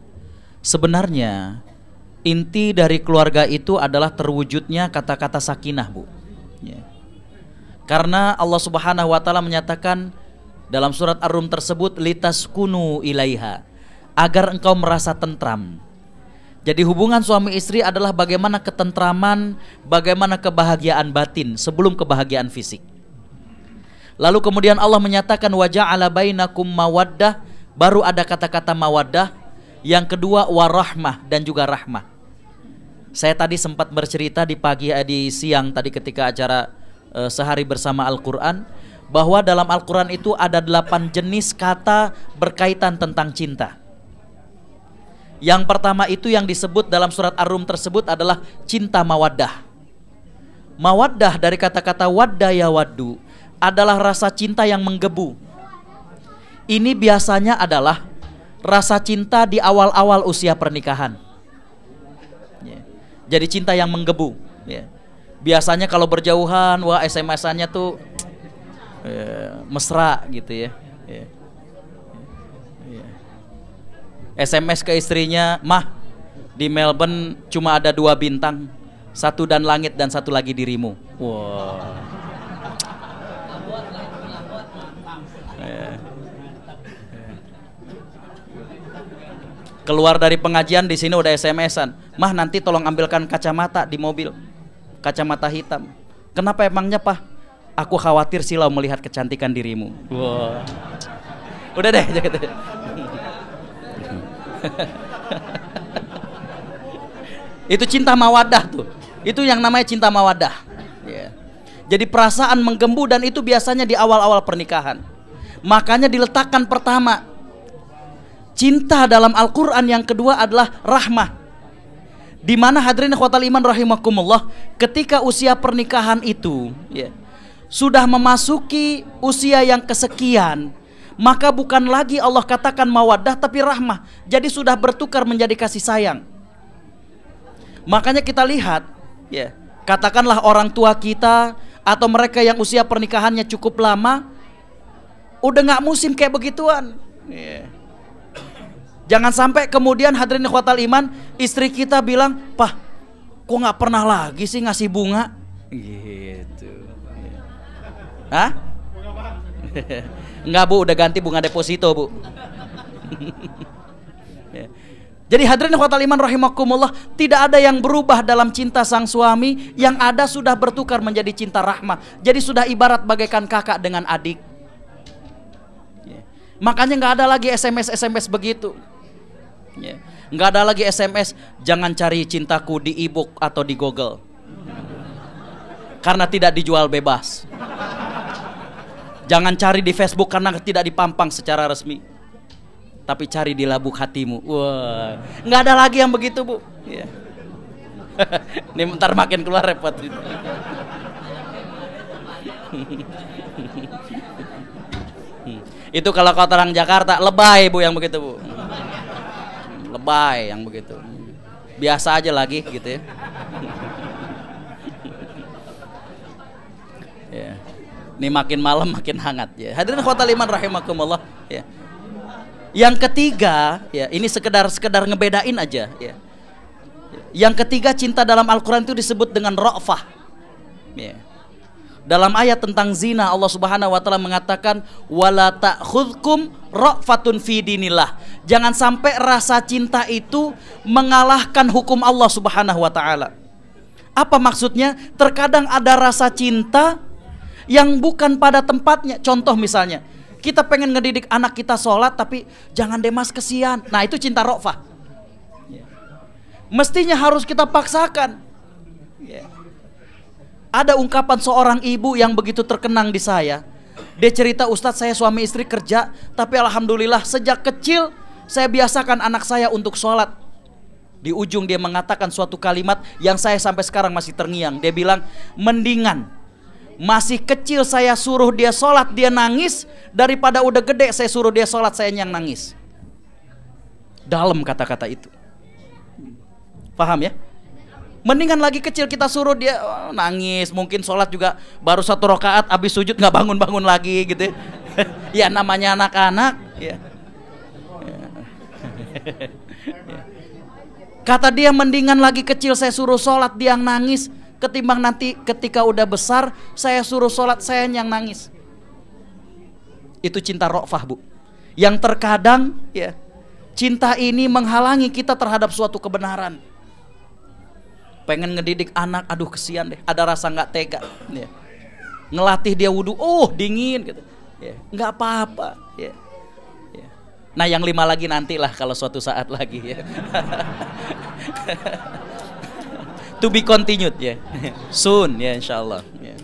Sebenarnya inti dari keluarga itu adalah terwujudnya kata-kata sakinah, Bu ya. Karena Allah Subhanahu wa taala menyatakan dalam surat Ar-Rum tersebut, litaskunu ilaiha, agar engkau merasa tentram. Jadi hubungan suami istri adalah bagaimana ketentraman, bagaimana kebahagiaan batin sebelum kebahagiaan fisik. Lalu kemudian Allah menyatakan wa ja'ala bainakum mawaddah, baru ada kata-kata mawaddah. Yang kedua warahmah, dan juga rahmah. Saya tadi sempat bercerita di siang tadi ketika acara sehari bersama Al-Quran, bahwa dalam Al-Quran itu ada 8 jenis kata berkaitan tentang cinta. Yang pertama itu yang disebut dalam surat Ar-Rum tersebut adalah cinta mawaddah. Mawaddah dari kata-kata wadda ya waddu, adalah rasa cinta yang menggebu. Ini biasanya adalah rasa cinta di awal-awal usia pernikahan ya. Jadi cinta yang menggebu ya. Biasanya kalau berjauhan, wah SMS-annya tuh mesra gitu ya. SMS ke istrinya, mah di Melbourne cuma ada 2 bintang, 1 dan langit dan 1 lagi dirimu. Wow. Keluar dari pengajian di sini udah SMS-an, mah nanti tolong ambilkan kacamata di mobil, kacamata hitam. Kenapa emangnya, Pak? Aku khawatir silau melihat kecantikan dirimu. Wow. Udah deh, gitu. Itu cinta mawaddah tuh. Itu yang namanya cinta mawaddah yeah. Jadi perasaan menggembu, dan itu biasanya di awal-awal pernikahan. Makanya diletakkan pertama cinta dalam Al-Quran, yang kedua adalah rahmah. Dimana hadirin ikhwatal iman rahimakumullah, ketika usia pernikahan itu yeah, sudah memasuki usia yang kesekian, maka bukan lagi Allah katakan mawaddah tapi rahmah. Jadi sudah bertukar menjadi kasih sayang. Makanya kita lihat ya, katakanlah orang tua kita atau mereka yang usia pernikahannya cukup lama, udah gak musim kayak begituan ya. Jangan sampai kemudian hadirin ikhwatal iman, istri kita bilang, "Pah, kok gak pernah lagi sih ngasih bunga?" Gitu. Hah? Enggak, Bu, udah ganti bunga deposito, Bu. Ya. Jadi hadirin ikhwatal iman rahimakumullah, tidak ada yang berubah dalam cinta sang suami, yang ada sudah bertukar menjadi cinta rahmah. Jadi sudah ibarat bagaikan kakak dengan adik. Ya. Makanya nggak ada lagi SMS begitu. Ya. Nggak ada lagi SMS, jangan cari cintaku di e-book atau di Google, karena tidak dijual bebas. Jangan cari di Facebook karena tidak dipampang secara resmi, tapi cari di labuk hatimu. Wah, nggak ada lagi yang begitu, Bu. Ya. Ini bentar makin keluar repot. Itu kalau kata orang Jakarta, lebay, Bu, yang begitu, Bu. Lebay yang begitu. Biasa aja lagi gitu ya. Ya. Ini makin malam makin hangat ya. Hadirin ikhwatal iman rahimakumullah ya. Yang ketiga ya, ini sekedar ngebedain aja ya. Yang ketiga, cinta dalam Al-Quran itu disebut dengan ra'fah ya. Dalam ayat tentang zina, Allah Subhanahu wa taala mengatakan wala ta'khudhukum ra'fatun fi dinillah. Jangan sampai rasa cinta itu mengalahkan hukum Allah Subhanahu wa taala. Apa maksudnya? Terkadang ada rasa cinta yang bukan pada tempatnya. Contoh misalnya, kita pengen ngedidik anak kita sholat, tapi jangan deh mas, kesian. Nah itu cinta ra'fah. Mestinya harus kita paksakan. Ada ungkapan seorang ibu yang begitu terkenang di saya. Dia cerita, Ustadz, saya suami istri kerja, tapi alhamdulillah sejak kecil saya biasakan anak saya untuk sholat. Di ujung dia mengatakan suatu kalimat yang saya sampai sekarang masih terngiang. Dia bilang, mendingan masih kecil saya suruh dia sholat, dia nangis, daripada udah gede saya suruh dia sholat, saya yang nangis. Dalam kata-kata itu. Paham ya? Mendingan lagi kecil kita suruh dia nangis, mungkin sholat juga baru 1 rakaat, habis sujud nggak bangun-bangun lagi gitu. Ya namanya anak-anak. Ya. Kata dia, mendingan lagi kecil saya suruh sholat dia yang nangis, ketimbang nanti ketika udah besar saya suruh sholat saya yang nangis. Itu cinta rofah, Bu. Yang terkadang ya, cinta ini menghalangi kita terhadap suatu kebenaran. Pengen ngedidik anak, aduh kesian deh, ada rasa nggak tega. Ya. Ngelatih dia wudhu, oh dingin gitu. Ya. Nggak apa-apa. Ya. Ya. Nah yang 5 lagi nantilah kalau suatu saat lagi ya. To be continued ya. Soon ya insyaallah. Ya.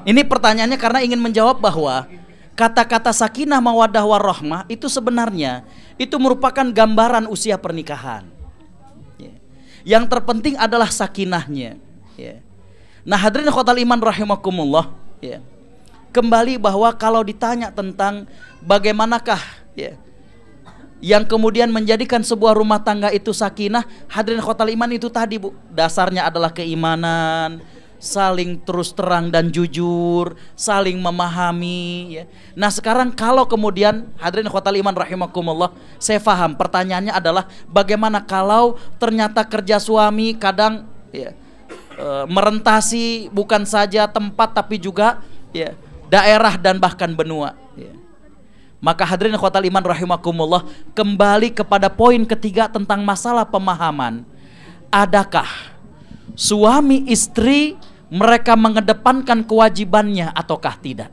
Ini pertanyaannya karena ingin menjawab bahwa kata-kata sakinah mawaddah warahmah itu sebenarnya itu merupakan gambaran usia pernikahan. Yang terpenting adalah sakinahnya. Ya. Nah hadirin khotal iman rahimakumullah. Ya. Kembali bahwa kalau ditanya tentang bagaimanakah ya, yang kemudian menjadikan sebuah rumah tangga itu sakinah, hadirin khotal iman itu tadi, Bu. Dasarnya adalah keimanan, saling terus terang dan jujur, saling memahami ya. Nah sekarang kalau kemudian hadirin khotal iman rahimakumullah, saya paham pertanyaannya adalah bagaimana kalau ternyata kerja suami kadang ya, merentasi bukan saja tempat tapi juga ya, daerah dan bahkan benua ya. Maka hadirin khotal iman rahimakumullah, kembali kepada poin ketiga tentang masalah pemahaman. Adakah suami istri mereka mengedepankan kewajibannya ataukah tidak?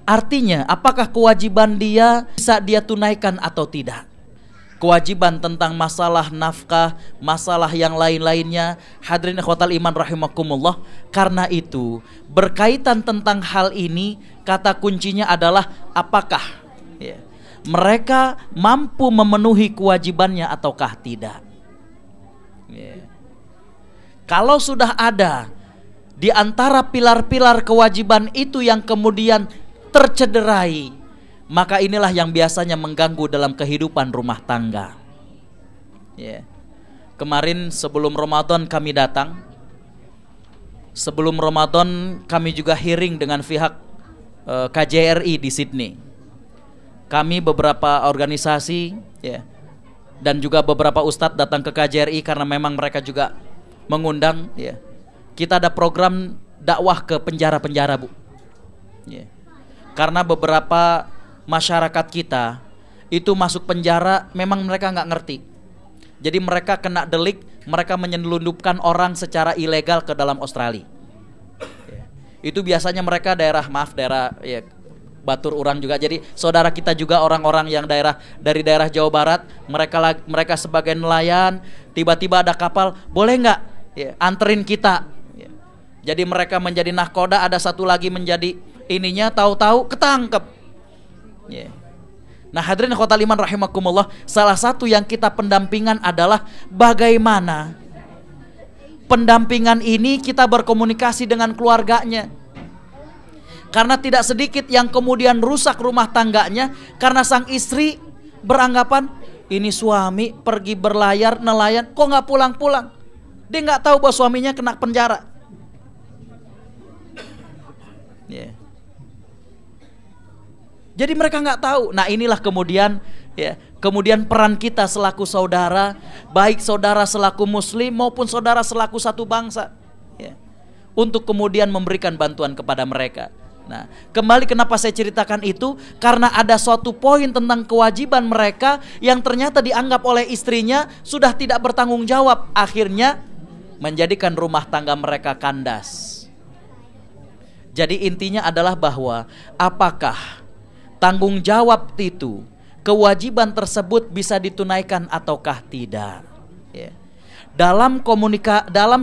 Artinya apakah kewajiban dia bisa dia tunaikan atau tidak? Kewajiban tentang masalah nafkah, masalah yang lain-lainnya, hadirin ikhwatal iman rahimakumullah. Karena itu berkaitan tentang hal ini, kata kuncinya adalah apakah ya, mereka mampu memenuhi kewajibannya ataukah tidak ya. Kalau sudah ada di antara pilar-pilar kewajiban itu yang kemudian tercederai, maka inilah yang biasanya mengganggu dalam kehidupan rumah tangga. Ya. Kemarin sebelum Ramadan kami datang. Sebelum Ramadan kami juga hearing dengan pihak KJRI di Sydney. Kami beberapa organisasi ya, dan juga beberapa ustadz datang ke KJRI karena memang mereka juga mengundang ya. Kita ada program dakwah ke penjara-penjara, Bu. Ya. Karena beberapa masyarakat kita itu masuk penjara memang mereka nggak ngerti. Jadi mereka kena delik, mereka menyelundupkan orang secara ilegal ke dalam Australia. Ya. Itu biasanya mereka daerah ya, Batur Urang juga. Jadi saudara kita juga orang-orang yang dari daerah Jawa Barat, mereka sebagai nelayan, tiba-tiba ada kapal, boleh nggak ya, anterin kita. Ya. Jadi mereka menjadi nahkoda, ada satu lagi menjadi ininya, tahu-tahu ketangkep. Yeah. Nah hadirin khotal iman rahimakumullah, salah satu yang kita pendampingan adalah bagaimana pendampingan ini kita berkomunikasi dengan keluarganya. Karena tidak sedikit yang kemudian rusak rumah tangganya karena sang istri beranggapan ini suami pergi berlayar nelayan kok nggak pulang-pulang. Dia nggak tahu bahwa suaminya kena penjara. Yeah. Jadi mereka nggak tahu. Nah inilah kemudian ya, kemudian peran kita selaku saudara, baik saudara selaku muslim maupun saudara selaku satu bangsa ya, untuk kemudian memberikan bantuan kepada mereka. Nah kembali kenapa saya ceritakan itu, karena ada suatu poin tentang kewajiban mereka yang ternyata dianggap oleh istrinya sudah tidak bertanggung jawab, akhirnya menjadikan rumah tangga mereka kandas. Jadi intinya adalah bahwa apakah tanggung jawab itu, kewajiban tersebut bisa ditunaikan ataukah tidak. Ya. Dalam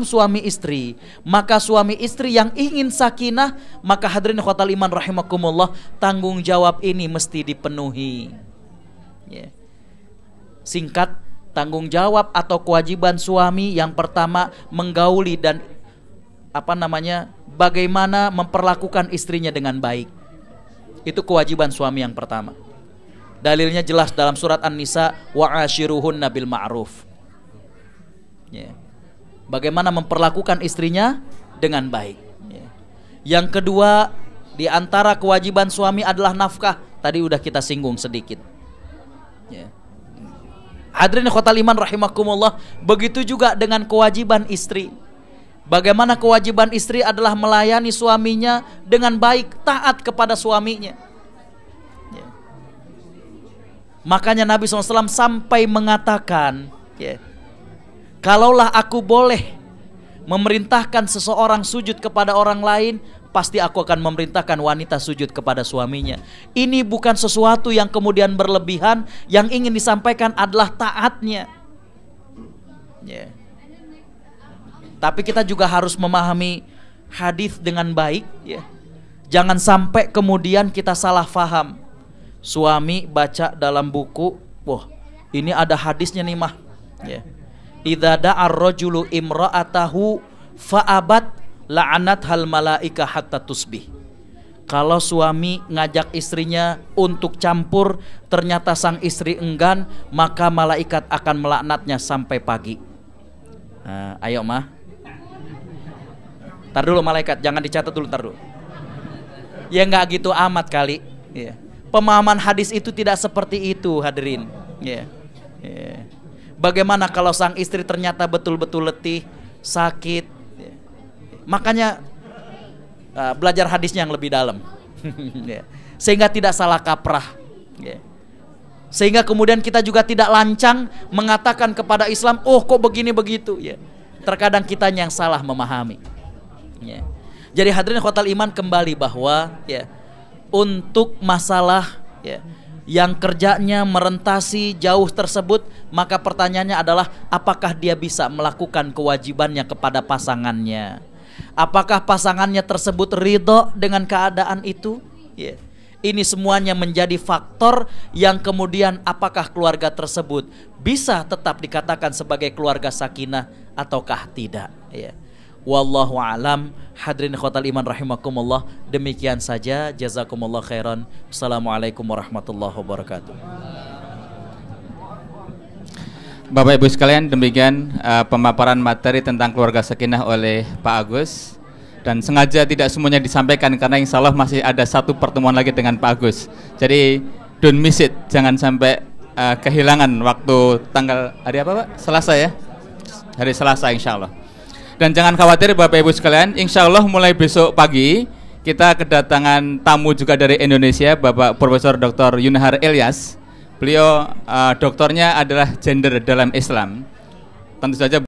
suami istri, maka suami istri yang ingin sakinah, maka hadirin ikhwatal iman rahimakumullah, tanggung jawab ini mesti dipenuhi. Ya. Singkat, tanggung jawab atau kewajiban suami yang pertama menggauli dan bagaimana memperlakukan istrinya dengan baik. Itu kewajiban suami yang pertama. Dalilnya jelas dalam surat An-Nisa, wa'ashiruhunna bil ma'ruf. Ya. Bagaimana memperlakukan istrinya dengan baik. Ya. Yang kedua, di antara kewajiban suami adalah nafkah. Tadi udah kita singgung sedikit. Ya. Hadirin ikhwatal iman rahimakumullah, begitu juga dengan kewajiban istri. Bagaimana kewajiban istri adalah melayani suaminya dengan baik, taat kepada suaminya. Ya. Makanya Nabi SAW sampai mengatakan, ya, kalaulah aku boleh memerintahkan seseorang sujud kepada orang lain, pasti aku akan memerintahkan wanita sujud kepada suaminya. Ini bukan sesuatu yang kemudian berlebihan, yang ingin disampaikan adalah taatnya. Ya. Tapi kita juga harus memahami hadis dengan baik. Ya. Jangan sampai kemudian kita salah faham. Suami baca dalam buku, wah ini ada hadisnya nih mah. Ya. Idza da'ar rajulu imra'atahu fa'abat la'anat hal malaika hatta tusbih. Kalau suami ngajak istrinya untuk campur, ternyata sang istri enggan, maka malaikat akan melaknatnya sampai pagi. Nah, ayo mah. Tar dulu malaikat, jangan dicatat dulu, tar dulu. Ya nggak gitu amat kali. Ya. Pemahaman hadis itu tidak seperti itu, hadirin. Ya. Ya. Bagaimana kalau sang istri ternyata betul-betul letih, sakit, ya. Makanya belajar hadisnya yang lebih dalam. Ya. Sehingga tidak salah kaprah, ya. Sehingga kemudian kita juga tidak lancang mengatakan kepada Islam, oh kok begini begitu, ya. Terkadang kitanya yang salah memahami, ya. Jadi hadirin ikhwatal iman, kembali bahwa, ya, untuk masalah, ya, yang kerjanya merentasi jauh tersebut, maka pertanyaannya adalah apakah dia bisa melakukan kewajibannya kepada pasangannya? Apakah pasangannya tersebut ridho dengan keadaan itu? Ya. Ini semuanya menjadi faktor yang kemudian apakah keluarga tersebut bisa tetap dikatakan sebagai keluarga sakinah ataukah tidak? Ya. Wallahu a'lam. Hadirin ikhwatal iman rahimakumullah, demikian saja, jazakumullah khairan. Assalamualaikum warahmatullahi wabarakatuh. Bapak Ibu sekalian, demikian pemaparan materi tentang keluarga sakinah oleh Pak Agus. Dan sengaja tidak semuanya disampaikan karena insya Allah masih ada satu pertemuan lagi dengan Pak Agus. Jadi don't miss it, jangan sampai kehilangan waktu tanggal hari apa Pak? Selasa ya? Hari Selasa insya Allah. Dan jangan khawatir Bapak Ibu sekalian, insya Allah mulai besok pagi kita kedatangan tamu juga dari Indonesia, Bapak Profesor Dr. Yunhar Ilyas. Beliau doktornya adalah gender dalam Islam. Tentu saja